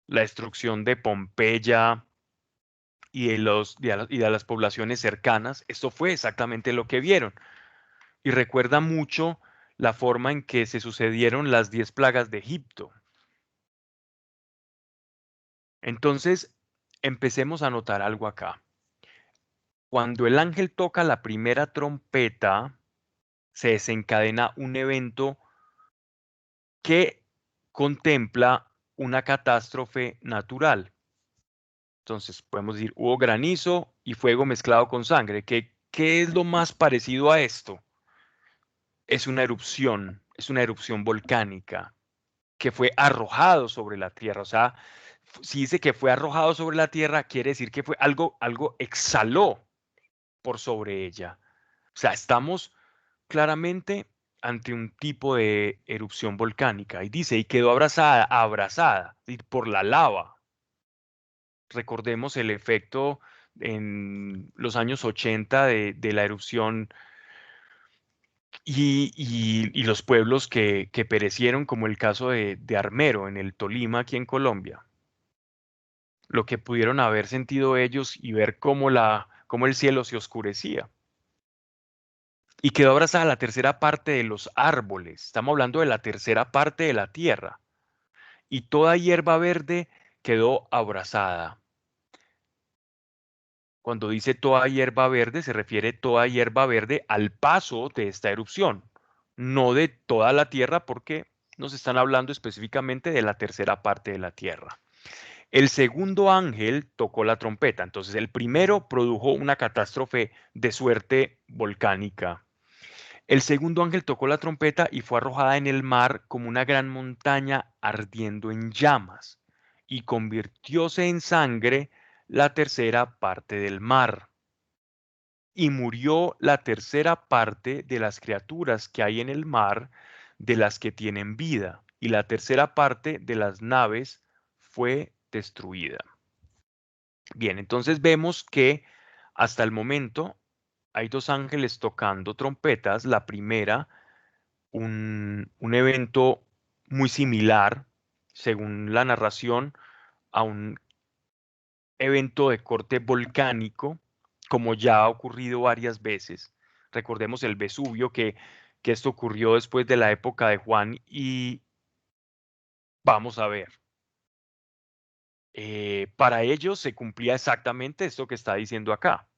La destrucción de Pompeya y de las poblaciones cercanas, esto fue exactamente lo que vieron. Y recuerda mucho la forma en que se sucedieron las 10 plagas de Egipto. Entonces, empecemos a notar algo acá. Cuando el ángel toca la primera trompeta, se desencadena un evento que contempla una catástrofe natural. Entonces, podemos decir, hubo granizo y fuego mezclado con sangre. ¿Qué es lo más parecido a esto? Es una erupción volcánica que fue arrojado sobre la tierra. O sea, si dice que fue arrojado sobre la tierra, quiere decir que fue algo exhaló por sobre ella. O sea, estamos claramente ante un tipo de erupción volcánica. Y dice, y quedó abrazada por la lava. Recordemos el efecto en los años 80 de la erupción y los pueblos que perecieron, como el caso de Armero en el Tolima, aquí en Colombia. Lo que pudieron haber sentido ellos y ver cómo el cielo se oscurecía. Y quedó abrazada la tercera parte de los árboles. Estamos hablando de la tercera parte de la tierra. Y toda hierba verde quedó abrazada. Cuando dice toda hierba verde, se refiere toda hierba verde al paso de esta erupción, no de toda la tierra, porque nos están hablando específicamente de la tercera parte de la tierra. El segundo ángel tocó la trompeta. Entonces, el primero produjo una catástrofe de suerte volcánica. El segundo ángel tocó la trompeta y fue arrojada en el mar como una gran montaña ardiendo en llamas, y convirtióse en sangre la tercera parte del mar. Y murió la tercera parte de las criaturas que hay en el mar, de las que tienen vida, y la tercera parte de las naves fue destruida. Bien, entonces vemos que hasta el momento hay dos ángeles tocando trompetas. La primera, un evento muy similar, según la narración, a un evento de corte volcánico, como ya ha ocurrido varias veces. Recordemos el Vesubio, que esto ocurrió después de la época de Juan y vamos a ver. Para ellos se cumplía exactamente esto que está diciendo acá.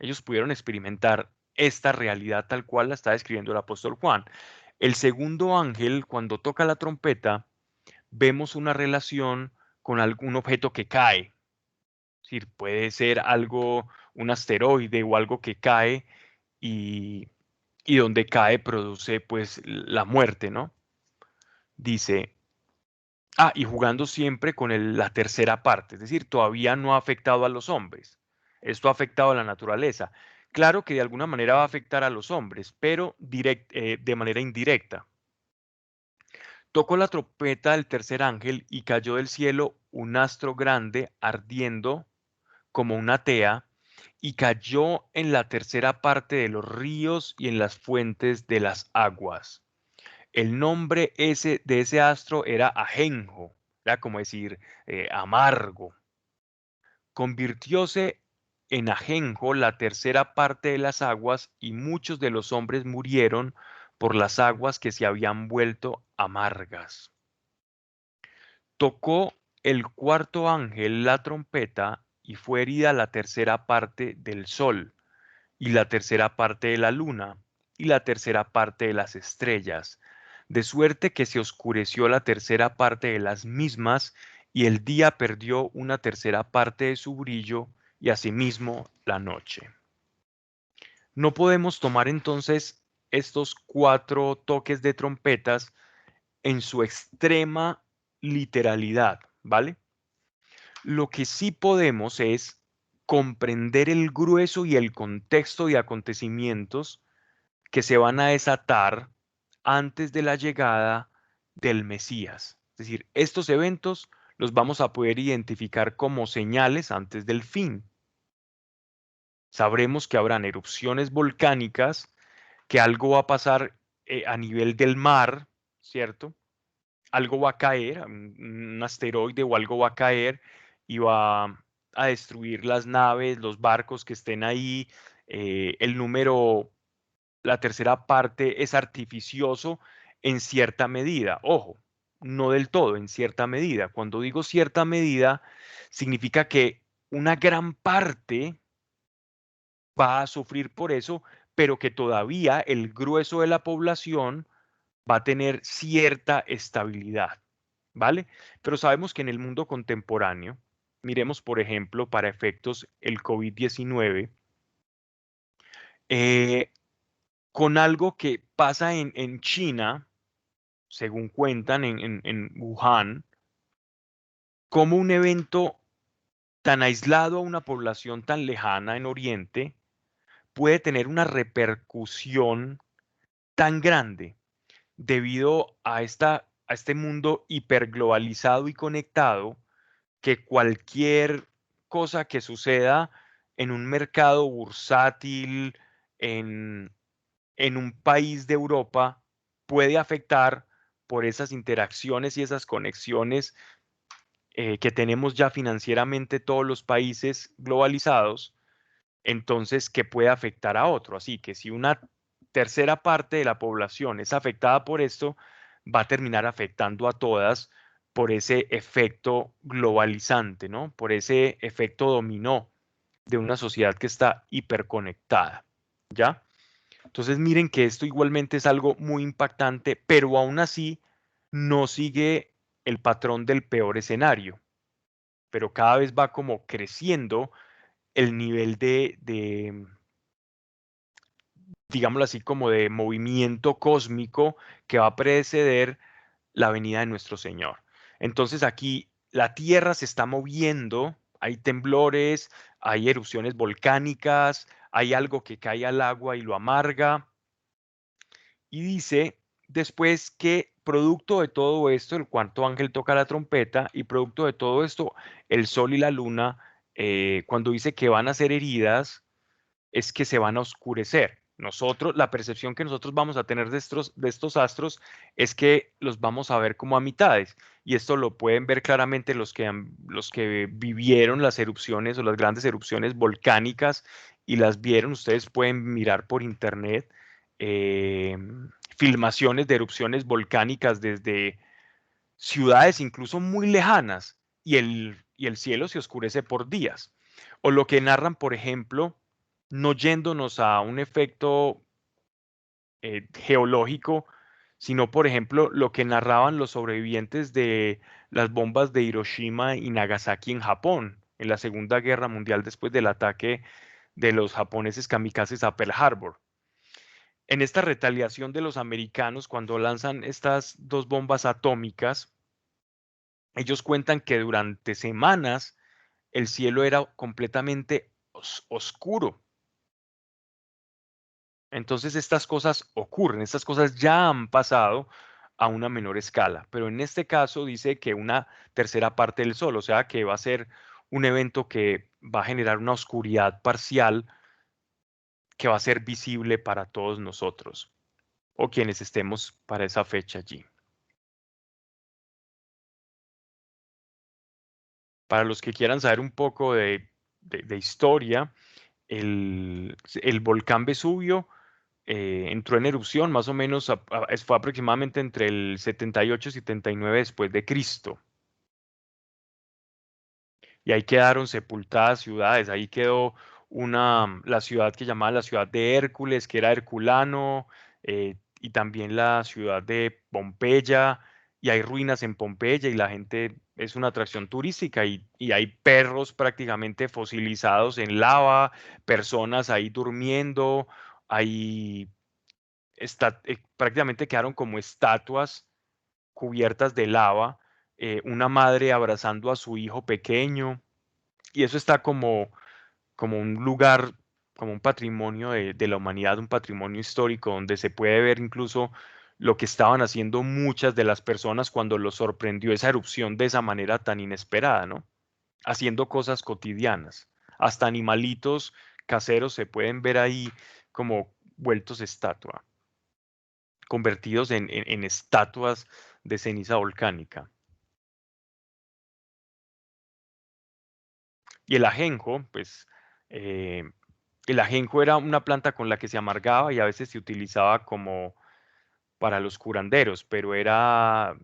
Ellos pudieron experimentar esta realidad tal cual la está describiendo el apóstol Juan. El segundo ángel, cuando toca la trompeta, vemos una relación con algún objeto que cae. Es decir, puede ser algo, un asteroide o algo que cae y, y donde cae produce pues la muerte, ¿no? Dice, y jugando siempre con la tercera parte, es decir, todavía no ha afectado a los hombres. Esto ha afectado a la naturaleza. Claro que de alguna manera va a afectar a los hombres, pero de manera indirecta. Tocó la trompeta del tercer ángel y cayó del cielo un astro grande ardiendo como una tea, y cayó en la tercera parte de los ríos y en las fuentes de las aguas. El nombre de ese astro era Ajenjo, era como decir amargo. Convirtióse en Ajenjo la tercera parte de las aguas, y muchos de los hombres murieron por las aguas que se habían vuelto amargas. Tocó el cuarto ángel la trompeta, y fue herida la tercera parte del sol, y la tercera parte de la luna, y la tercera parte de las estrellas, de suerte que se oscureció la tercera parte de las mismas, y el día perdió una tercera parte de su brillo, y asimismo la noche. No podemos tomar entonces estos cuatro toques de trompetas en su extrema literalidad, ¿vale? Lo que sí podemos es comprender el grueso y el contexto de acontecimientos que se van a desatar antes de la llegada del Mesías. Es decir, estos eventos los vamos a poder identificar como señales antes del fin. Sabremos que habrán erupciones volcánicas que algo va a pasar a nivel del mar, ¿cierto? Algo va a caer, un asteroide o algo va a caer y va a destruir las naves, los barcos que estén ahí. El número, la tercera parte es artificioso en cierta medida. Ojo, no del todo, en cierta medida. Cuando digo cierta medida, significa que una gran parte va a sufrir por eso, pero que todavía el grueso de la población va a tener cierta estabilidad, ¿vale? Pero sabemos que en el mundo contemporáneo, miremos por ejemplo para efectos el COVID-19, eh, con algo que pasa en China, según cuentan en Wuhan, como un evento tan aislado a una población tan lejana en Oriente puede tener una repercusión tan grande debido a este mundo hiperglobalizado y conectado, que cualquier cosa que suceda en un mercado bursátil, en, en un país de Europa, puede afectar por esas interacciones y esas conexiones que tenemos ya financieramente todos los países globalizados, entonces que puede afectar a otro. Así que si una tercera parte de la población es afectada por esto, va a terminar afectando a todas por ese efecto globalizante, ¿no? Por ese efecto dominó de una sociedad que está hiperconectada, ¿ya? Entonces miren que esto igualmente es algo muy impactante, pero aún así no sigue el patrón del peor escenario, pero cada vez va como creciendo el nivel de digámoslo así, como de movimiento cósmico que va a preceder la venida de nuestro Señor. Entonces aquí la Tierra se está moviendo, hay temblores, hay erupciones volcánicas, hay algo que cae al agua y lo amarga. Y dice después que producto de todo esto, el cuarto ángel toca la trompeta y producto de todo esto, el sol y la luna, cuando dice que van a ser heridas, es que se van a oscurecer. Nosotros, la percepción que nosotros vamos a tener de estos astros es que los vamos a ver como a mitades. Y esto lo pueden ver claramente los que vivieron las erupciones o las grandes erupciones volcánicas y las vieron. Ustedes pueden mirar por internet eh, filmaciones de erupciones volcánicas desde ciudades incluso muy lejanas y el cielo se oscurece por días. O lo que narran, por ejemplo, no yéndonos a un efecto geológico, sino, por ejemplo, lo que narraban los sobrevivientes de las bombas de Hiroshima y Nagasaki en Japón, en la Segunda Guerra Mundial después del ataque de los japoneses kamikazes a Pearl Harbor. En esta retaliación de los americanos, cuando lanzan estas dos bombas atómicas, ellos cuentan que durante semanas el cielo era completamente oscuro. Entonces estas cosas ocurren, estas cosas ya han pasado a una menor escala, pero en este caso dice que una tercera parte del sol, o sea que va a ser un evento que va a generar una oscuridad parcial que va a ser visible para todos nosotros o quienes estemos para esa fecha allí. Para los que quieran saber un poco de historia, el volcán Vesubio entró en erupción más o menos, fue aproximadamente entre el 78 y 79 después de Cristo. Y ahí quedaron sepultadas ciudades. Ahí quedó la ciudad que llamaban la ciudad de Hércules, que era Herculano, y también la ciudad de Pompeya. Y hay ruinas en Pompeya y la gente es una atracción turística y hay perros prácticamente fosilizados en lava, personas ahí durmiendo, hay prácticamente quedaron como estatuas cubiertas de lava, una madre abrazando a su hijo pequeño, y eso está como un lugar, como un patrimonio de la humanidad, un patrimonio histórico, donde se puede ver incluso lo que estaban haciendo muchas de las personas cuando los sorprendió esa erupción de esa manera tan inesperada, ¿no? Haciendo cosas cotidianas. Hasta animalitos caseros se pueden ver ahí como vueltos estatua, convertidos en estatuas de ceniza volcánica. Y el ajenjo, pues, el ajenjo era una planta con la que se amargaba y a veces se utilizaba como para los curanderos, pero era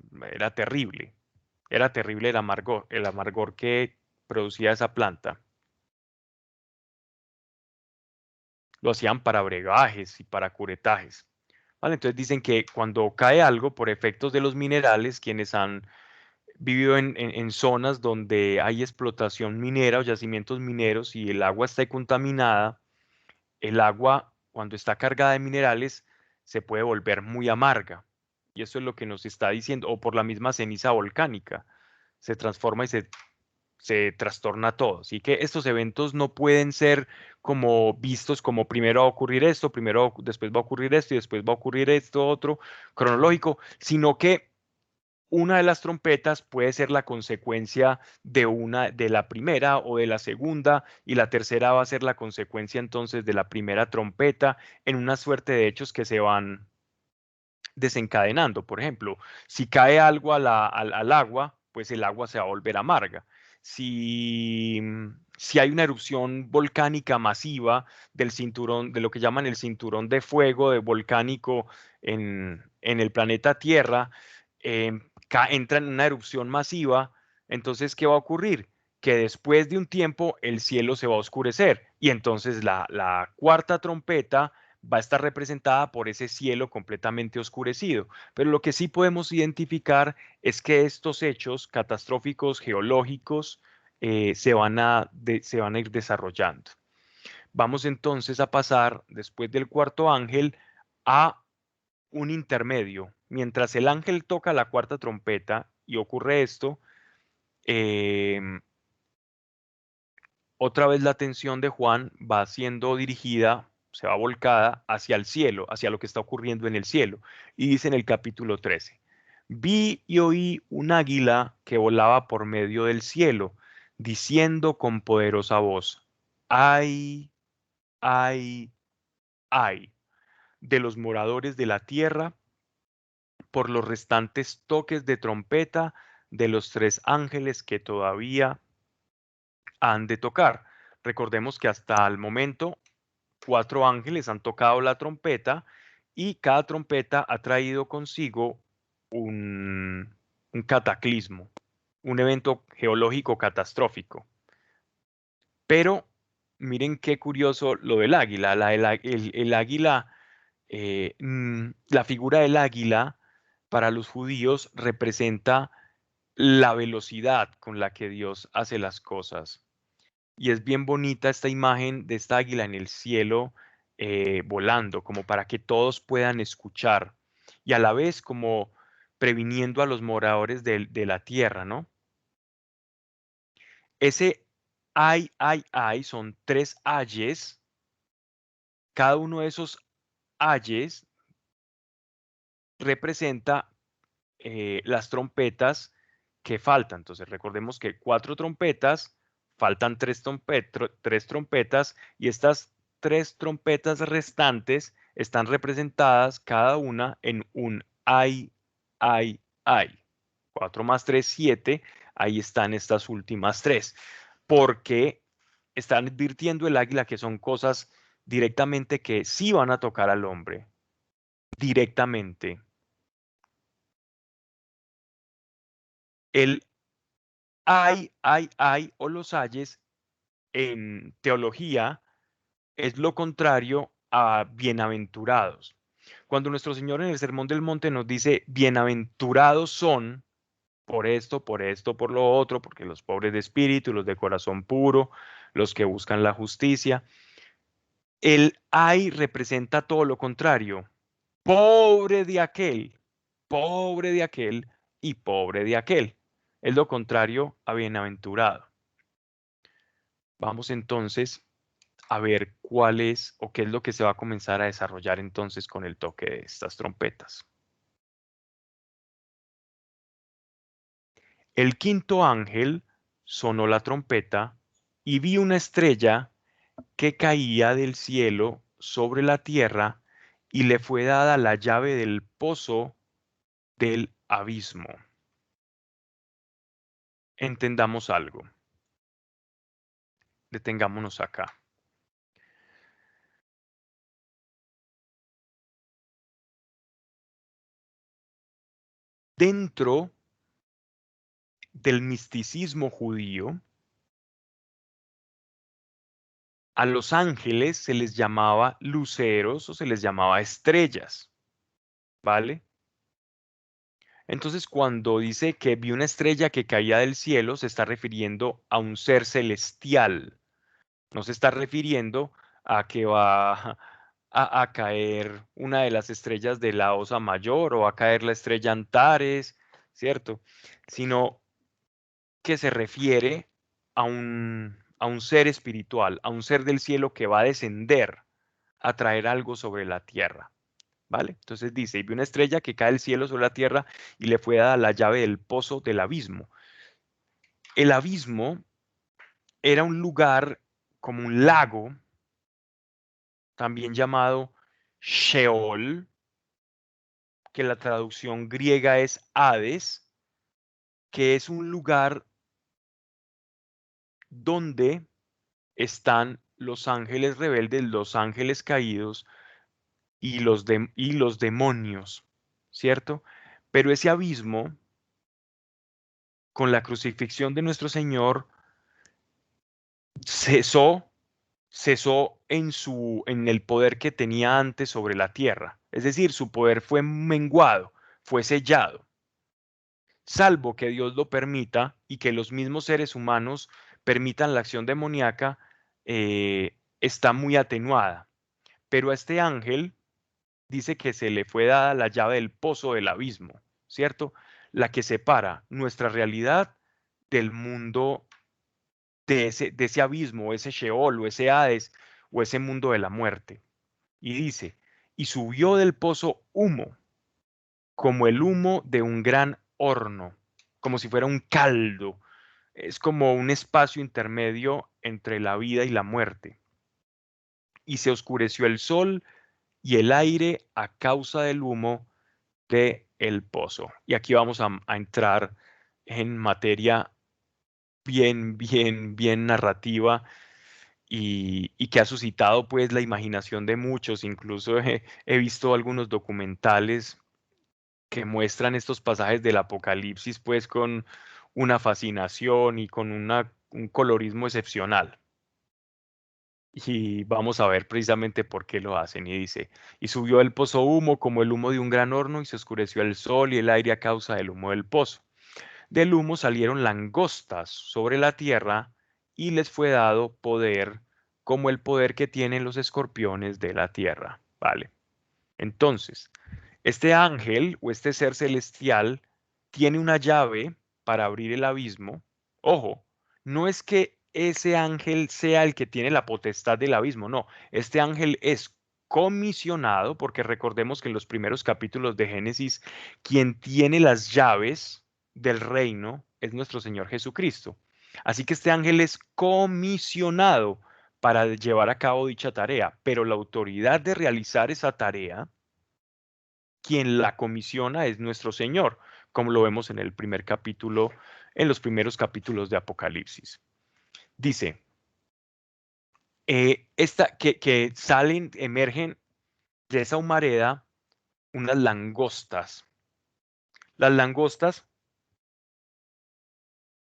terrible. Era terrible el amargor que producía esa planta. Lo hacían para brebajes y para curetajes. ¿Vale? Entonces dicen que cuando cae algo por efectos de los minerales, quienes han vivido en zonas donde hay explotación minera o yacimientos mineros y el agua está contaminada, el agua cuando está cargada de minerales se puede volver muy amarga. Y eso es lo que nos está diciendo, o por la misma ceniza volcánica, se transforma y se trastorna todo. Así que estos eventos no pueden ser como vistos como primero va a ocurrir esto, después va a ocurrir esto y después va a ocurrir esto otro, cronológico, sino que una de las trompetas puede ser la consecuencia de la primera o de la segunda, y la tercera va a ser la consecuencia entonces de la primera trompeta, en una suerte de hechos que se van desencadenando. Por ejemplo, si cae algo al agua, pues el agua se va a volver amarga. Si hay una erupción volcánica masiva del cinturón, de lo que llaman el cinturón de fuego de volcánico en el planeta Tierra, entra en una erupción masiva, entonces, ¿qué va a ocurrir? Que después de un tiempo el cielo se va a oscurecer y entonces la cuarta trompeta va a estar representada por ese cielo completamente oscurecido. Pero lo que sí podemos identificar es que estos hechos catastróficos geológicos se van a ir desarrollando. Vamos entonces a pasar, después del cuarto ángel, a un intermedio. Mientras el ángel toca la cuarta trompeta y ocurre esto, otra vez la atención de Juan va siendo dirigida, se va volcada hacia el cielo, hacia lo que está ocurriendo en el cielo. Y dice en el capítulo 13, vi y oí un águila que volaba por medio del cielo, diciendo con poderosa voz, ay, ay, ay, de los moradores de la tierra, por los restantes toques de trompeta de los tres ángeles que todavía han de tocar. Recordemos que hasta el momento 4 ángeles han tocado la trompeta y cada trompeta ha traído consigo un cataclismo, un evento geológico catastrófico. Pero miren qué curioso lo del águila. El águila, la figura del águila para los judíos representa la velocidad con la que Dios hace las cosas. Y es bien bonita esta imagen de esta águila en el cielo volando, como para que todos puedan escuchar y a la vez como previniendo a los moradores de la tierra, ¿no? Ese ay son 3 ayes. Cada uno de esos ayes representa las trompetas que faltan. Entonces recordemos que 4 trompetas, faltan 3 trompetas y estas 3 trompetas restantes están representadas cada una en un ay. 4 más 3, 7. Ahí están estas últimas 3. Porque están advirtiendo el águila que son cosas directamente que sí van a tocar al hombre. Directamente. El ay o los ayes en teología es lo contrario a bienaventurados. Cuando nuestro Señor en el Sermón del Monte nos dice, bienaventurados son por lo otro, porque los pobres de espíritu, los de corazón puro, los que buscan la justicia, el ay representa todo lo contrario. Pobre de aquel, pobre de aquel y pobre de aquel. Es lo contrario a bienaventurado. Vamos entonces a ver cuál es o qué es lo que se va a comenzar a desarrollar entonces con el toque de estas trompetas. El quinto ángel sonó la trompeta y vi una estrella que caía del cielo sobre la tierra y le fue dada la llave del pozo del abismo. Entendamos algo. Detengámonos acá. Dentro del misticismo judío, a los ángeles se les llamaba luceros o se les llamaba estrellas, ¿vale? Entonces, cuando dice que vio una estrella que caía del cielo, se está refiriendo a un ser celestial. No se está refiriendo a que va a caer una de las estrellas de la Osa Mayor o a caer la estrella Antares, ¿cierto? Sino que se refiere a un ser espiritual, a un ser del cielo que va a descender a traer algo sobre la tierra, ¿vale? Entonces dice, y vi una estrella que cae del cielo sobre la tierra y le fue dada la llave del pozo del abismo. El abismo era un lugar como un lago, también llamado Sheol, que la traducción griega es Hades, que es un lugar donde están los ángeles rebeldes, los ángeles caídos y los demonios, ¿cierto? Pero ese abismo, con la crucifixión de nuestro Señor, cesó, cesó en el poder que tenía antes sobre la tierra. Es decir, su poder fue menguado, fue sellado, salvo que Dios lo permita y que los mismos seres humanos permitan la acción demoníaca, está muy atenuada. Pero a este ángel dice que se le fue dada la llave del pozo del abismo, ¿cierto? La que separa nuestra realidad del mundo de ese abismo, o ese Sheol, o ese Hades, o ese mundo de la muerte. Y dice, y subió del pozo humo, como el humo de un gran horno, como si fuera un caldo. Es como un espacio intermedio entre la vida y la muerte. Y se oscureció el sol y el aire a causa del humo de el pozo. Y aquí vamos a entrar en materia bien narrativa y que ha suscitado pues la imaginación de muchos. Incluso he visto algunos documentales que muestran estos pasajes del Apocalipsis pues con una fascinación y con un colorismo excepcional. Y vamos a ver precisamente por qué lo hacen. Y dice, y subió el pozo humo como el humo de un gran horno y se oscureció el sol y el aire a causa del humo del pozo. Del humo salieron langostas sobre la tierra y les fue dado poder como el poder que tienen los escorpiones de la tierra. Vale. Entonces, este ángel o este ser celestial tiene una llave para abrir el abismo. Ojo, no es que ese ángel sea el que tiene la potestad del abismo, no. Este ángel es comisionado, porque recordemos que en los primeros capítulos de Génesis, quien tiene las llaves del reino es nuestro Señor Jesucristo. Así que este ángel es comisionado para llevar a cabo dicha tarea, pero la autoridad de realizar esa tarea, quien la comisiona es nuestro Señor, como lo vemos en el primer capítulo, en los primeros capítulos de Apocalipsis. Dice, que salen, emergen de esa humareda unas langostas. Las langostas,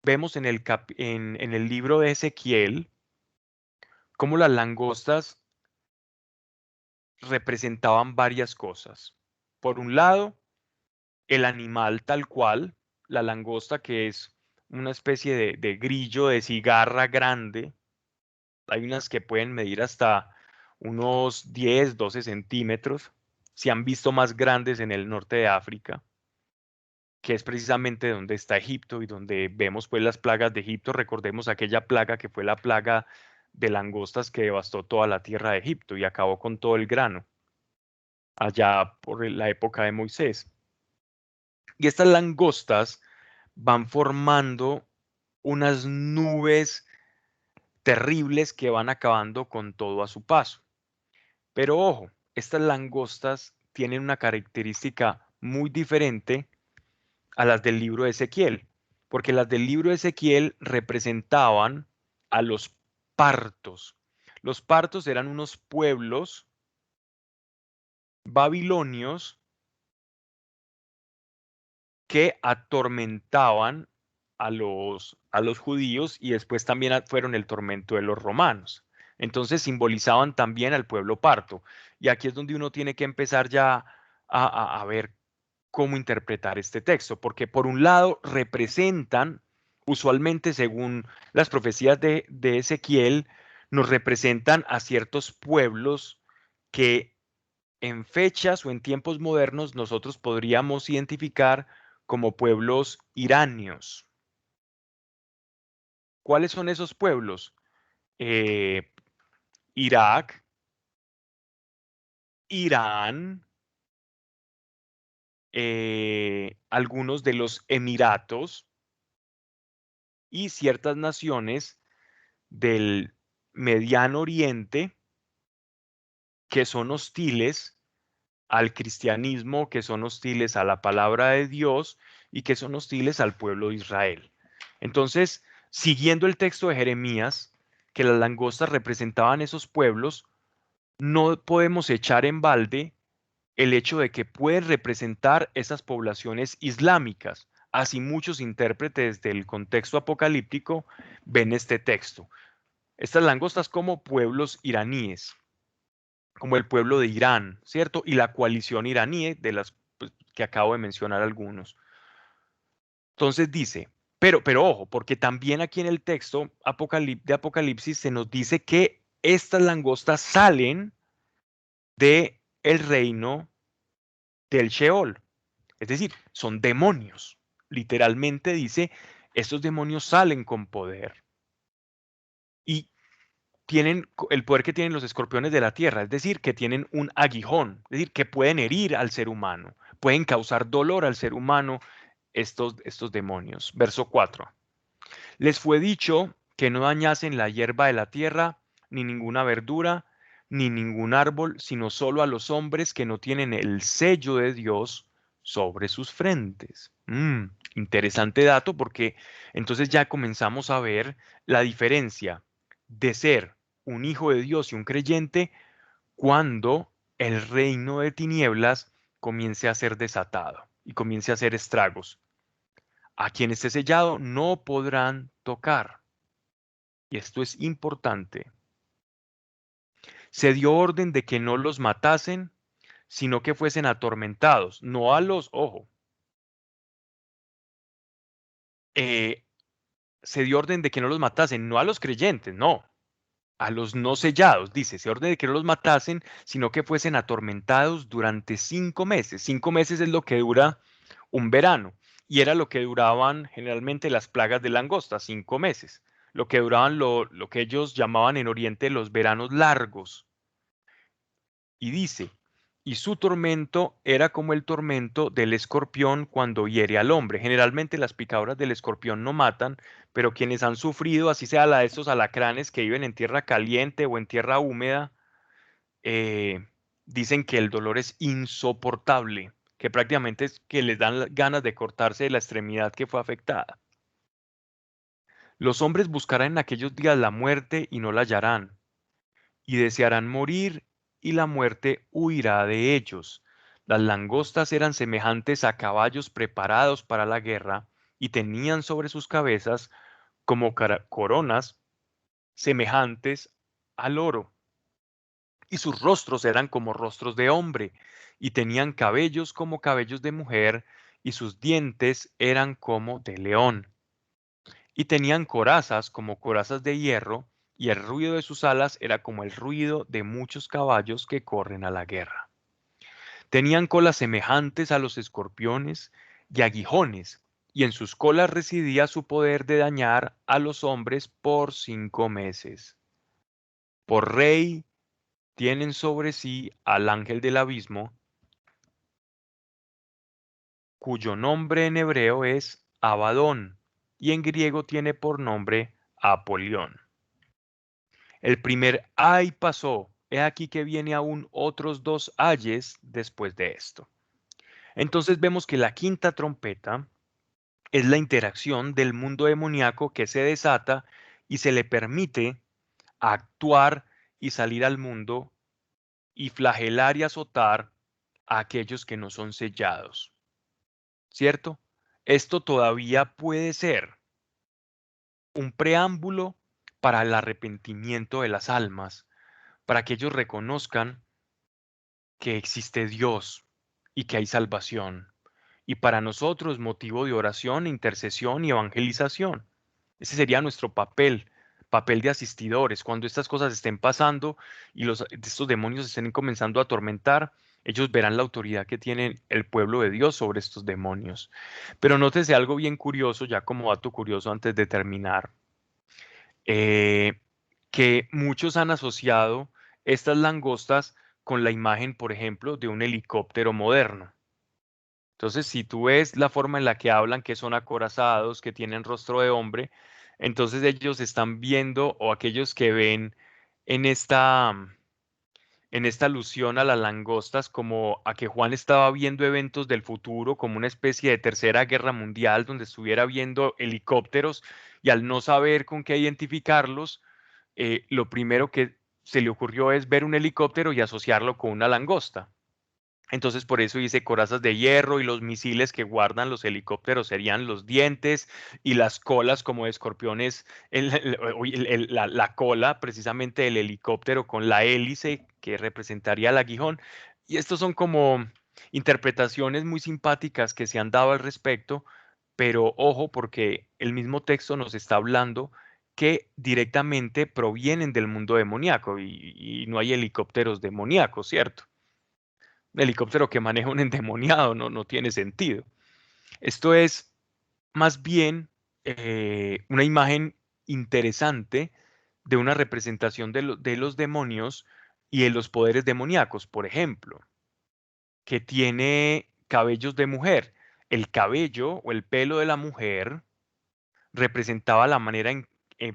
vemos en el libro de Ezequiel, cómo las langostas representaban varias cosas. Por un lado, el animal tal cual, la langosta, que es una especie de grillo de cigarra grande. Hay unas que pueden medir hasta unos 10, 12 centímetros. Se han visto más grandes en el norte de África, que es precisamente donde está Egipto y donde vemos pues las plagas de Egipto. Recordemos aquella plaga que fue la plaga de langostas que devastó toda la tierra de Egipto y acabó con todo el grano allá por la época de Moisés. Y estas langostas van formando unas nubes terribles que van acabando con todo a su paso. Pero ojo, estas langostas tienen una característica muy diferente a las del libro de Ezequiel, porque las del libro de Ezequiel representaban a los partos. Los partos eran unos pueblos babilonios que atormentaban a los judíos y después también fueron el tormento de los romanos. Entonces simbolizaban también al pueblo parto. Y aquí es donde uno tiene que empezar ya a ver cómo interpretar este texto, porque por un lado representan, usualmente según las profecías de Ezequiel, nos representan a ciertos pueblos que en fechas o en tiempos modernos nosotros podríamos identificar como pueblos iranios. ¿Cuáles son esos pueblos? Eh, Irak, Irán, algunos de los Emiratos y ciertas naciones del Mediano Oriente que son hostiles al cristianismo, que son hostiles a la palabra de Dios y que son hostiles al pueblo de Israel. Entonces, siguiendo el texto de Jeremías, que las langostas representaban esos pueblos, no podemos echar en balde el hecho de que pueden representar esas poblaciones islámicas. Así muchos intérpretes del contexto apocalíptico ven este texto. Estas langostas como pueblos iraníes, como el pueblo de Irán, ¿cierto? Y la coalición iraní, de las pues, que acabo de mencionar algunos. Entonces dice, pero ojo, porque también aquí en el texto de Apocalipsis se nos dice que estas langostas salen de el reino del Sheol, es decir, son demonios. Literalmente dice, estos demonios salen con poder y tienen el poder que tienen los escorpiones de la tierra, es decir, que tienen un aguijón, es decir, que pueden herir al ser humano, pueden causar dolor al ser humano estos demonios. Verso 4. Les fue dicho que no dañasen la hierba de la tierra, ni ninguna verdura, ni ningún árbol, sino solo a los hombres que no tienen el sello de Dios sobre sus frentes. Interesante dato porque entonces ya comenzamos a ver la diferencia de ser un hijo de Dios y un creyente cuando el reino de tinieblas comience a ser desatado y comience a hacer estragos. A quien esté sellado no podrán tocar. Y esto es importante. Se dio orden de que no los matasen, sino que fuesen atormentados, no a los, ojo, eh, se dio orden de que no los matasen, no a los creyentes, no, a los no sellados, dice, se orden de que no los matasen, sino que fuesen atormentados durante 5 meses. 5 meses es lo que dura un verano y era lo que duraban generalmente las plagas de langosta, 5 meses, lo que duraban lo que ellos llamaban en Oriente los veranos largos. Y dice, y su tormento era como el tormento del escorpión cuando hiere al hombre. Generalmente las picaduras del escorpión no matan, pero quienes han sufrido, así sea la de estos alacranes que viven en tierra caliente o en tierra húmeda, eh, dicen que el dolor es insoportable, que prácticamente es que les dan ganas de cortarse de la extremidad que fue afectada. Los hombres buscarán en aquellos días la muerte y no la hallarán, y desearán morir, y la muerte huirá de ellos. Las langostas eran semejantes a caballos preparados para la guerra, y tenían sobre sus cabezas como coronas semejantes al oro, y sus rostros eran como rostros de hombre, y tenían cabellos como cabellos de mujer, y sus dientes eran como de león. Y tenían corazas como corazas de hierro, y el ruido de sus alas era como el ruido de muchos caballos que corren a la guerra. Tenían colas semejantes a los escorpiones y aguijones, y en sus colas residía su poder de dañar a los hombres por 5 meses. Por rey tienen sobre sí al ángel del abismo, cuyo nombre en hebreo es Abadón, y en griego tiene por nombre Apolión. El primer ay pasó, he aquí que viene aún otros 2 ayes después de esto. Entonces vemos que la quinta trompeta es la interacción del mundo demoníaco que se desata y se le permite actuar y salir al mundo y flagelar y azotar a aquellos que no son sellados, ¿cierto? Esto todavía puede ser un preámbulo para el arrepentimiento de las almas, para que ellos reconozcan que existe Dios y que hay salvación. Y para nosotros motivo de oración, intercesión y evangelización. Ese sería nuestro papel, papel de asistidores. Cuando estas cosas estén pasando y estos demonios estén comenzando a atormentar, ellos verán la autoridad que tiene el pueblo de Dios sobre estos demonios. Pero nótese algo bien curioso, ya como dato curioso antes de terminar, eh, que muchos han asociado estas langostas con la imagen, por ejemplo, de un helicóptero moderno. Entonces, si tú ves la forma en la que hablan, que son acorazados, que tienen rostro de hombre, entonces ellos están viendo, o aquellos que ven en esta alusión a las langostas, como a que Juan estaba viendo eventos del futuro, como una especie de tercera guerra mundial, donde estuviera viendo helicópteros y al no saber con qué identificarlos, lo primero que se le ocurrió es ver un helicóptero y asociarlo con una langosta. Entonces, por eso dice corazas de hierro y los misiles que guardan los helicópteros serían los dientes y las colas como de escorpiones, la cola precisamente del helicóptero con la hélice que representaría el aguijón. Y estos son como interpretaciones muy simpáticas que se han dado al respecto, pero ojo porque el mismo texto nos está hablando que directamente provienen del mundo demoníaco y no hay helicópteros demoníacos, ¿cierto? Un helicóptero que maneja un endemoniado, no tiene sentido. Esto es más bien una imagen interesante de una representación de los demonios y de los poderes demoníacos, por ejemplo, que tiene cabellos de mujer. El cabello o el pelo de la mujer representaba la manera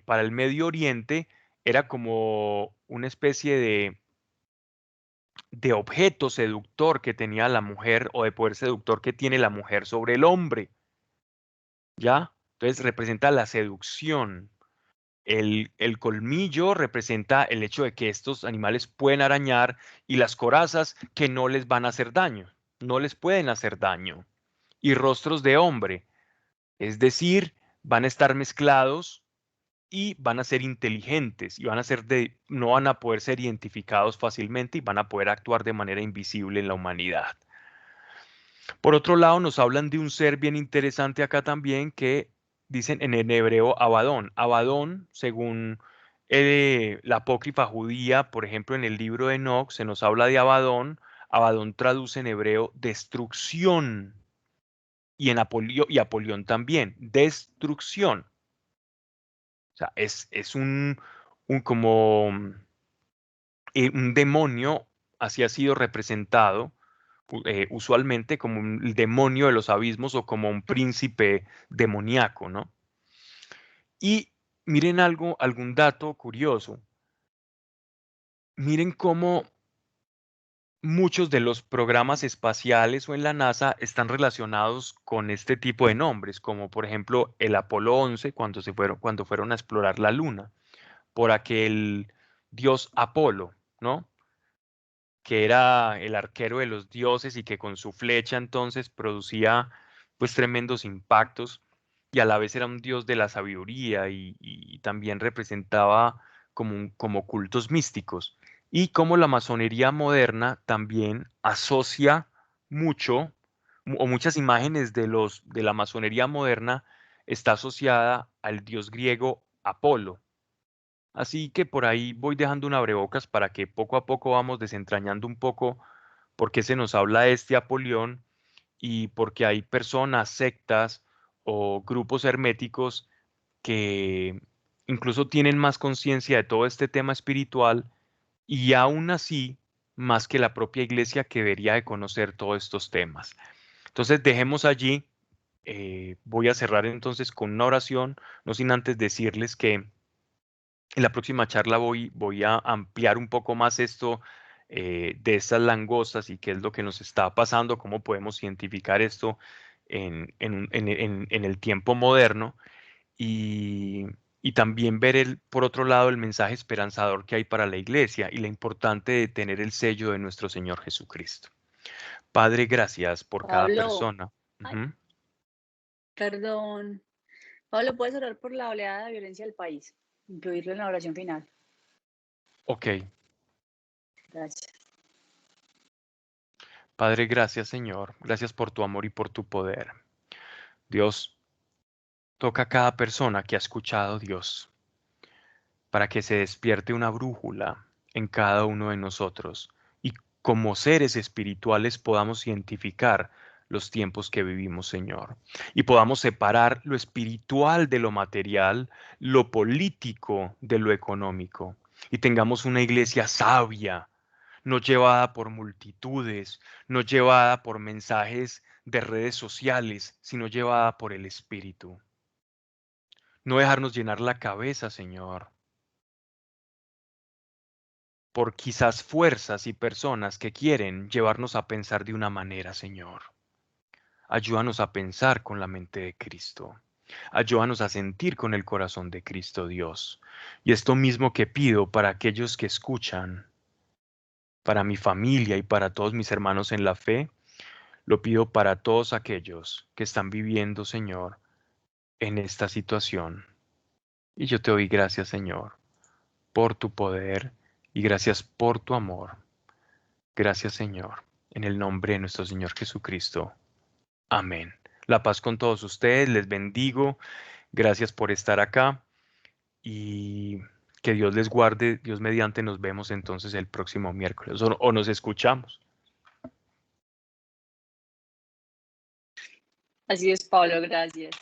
para el Medio Oriente, era como una especie de objeto seductor que tenía la mujer o de poder seductor que tiene la mujer sobre el hombre, ¿ya? Entonces representa la seducción. El colmillo representa el hecho de que estos animales pueden arañar y las corazas que no les van a hacer daño, no les pueden hacer daño. Y rostros de hombre, es decir, van a estar mezclados y van a ser inteligentes y no van a poder ser identificados fácilmente y van a poder actuar de manera invisible en la humanidad. Por otro lado, nos hablan de un ser bien interesante acá también que dicen en el hebreo Abadón. Abadón, según la apócrifa judía, por ejemplo, en el libro de Enoch, se nos habla de Abadón. Abadón traduce en hebreo destrucción y en Apolión también, destrucción. O sea, es como un demonio, así ha sido representado usualmente como un demonio de los abismos o como un príncipe demoníaco, ¿no? Y miren algún dato curioso. Miren cómo muchos de los programas espaciales o en la NASA están relacionados con este tipo de nombres, como por ejemplo el Apolo 11 cuando fueron a explorar la Luna, por aquel dios Apolo, ¿no? Que era el arquero de los dioses y que con su flecha entonces producía pues tremendos impactos y a la vez era un dios de la sabiduría y también representaba como cultos místicos. Y como la masonería moderna también asocia mucho o muchas imágenes de la masonería moderna está asociada al dios griego Apolo. Así que por ahí voy dejando un abrebocas para que poco a poco vamos desentrañando un poco por qué se nos habla de este Apolión y porque hay personas, sectas o grupos herméticos que incluso tienen más conciencia de todo este tema espiritual y aún así más que la propia iglesia que debería de conocer todos estos temas. Entonces dejemos allí, voy a cerrar entonces con una oración, no sin antes decirles que En la próxima charla voy a ampliar un poco más esto de estas langostas y qué es lo que nos está pasando, cómo podemos identificar esto en el tiempo moderno y, y también ver por otro lado el mensaje esperanzador que hay para la iglesia y la importante de tener el sello de nuestro Señor Jesucristo. Padre, gracias por cada Pablo, persona. ay, Ujú. perdón. Pablo, ¿puedes orar por la oleada de violencia del país? Incluirlo en la oración final. Ok. Gracias. Padre, gracias Señor. Gracias por tu amor y por tu poder. Dios, toca a cada persona que ha escuchado, Dios, para que se despierte una brújula en cada uno de nosotros y como seres espirituales podamos identificar los tiempos que vivimos, Señor, y podamos separar lo espiritual de lo material, lo político de lo económico, y tengamos una iglesia sabia, no llevada por multitudes, no llevada por mensajes de redes sociales, sino llevada por el Espíritu. No dejarnos llenar la cabeza, Señor, por quizás fuerzas y personas que quieren llevarnos a pensar de una manera, Señor. Ayúdanos a pensar con la mente de Cristo. Ayúdanos a sentir con el corazón de Cristo, Dios. Y esto mismo que pido para aquellos que escuchan, para mi familia y para todos mis hermanos en la fe, lo pido para todos aquellos que están viviendo, Señor, en esta situación. Y yo te doy gracias, Señor, por tu poder y gracias por tu amor. Gracias, Señor, en el nombre de nuestro Señor Jesucristo. Amén. La paz con todos ustedes, les bendigo. Gracias por estar acá y que Dios les guarde. Dios mediante nos vemos entonces el próximo miércoles o nos escuchamos. Así es, Pablo, gracias.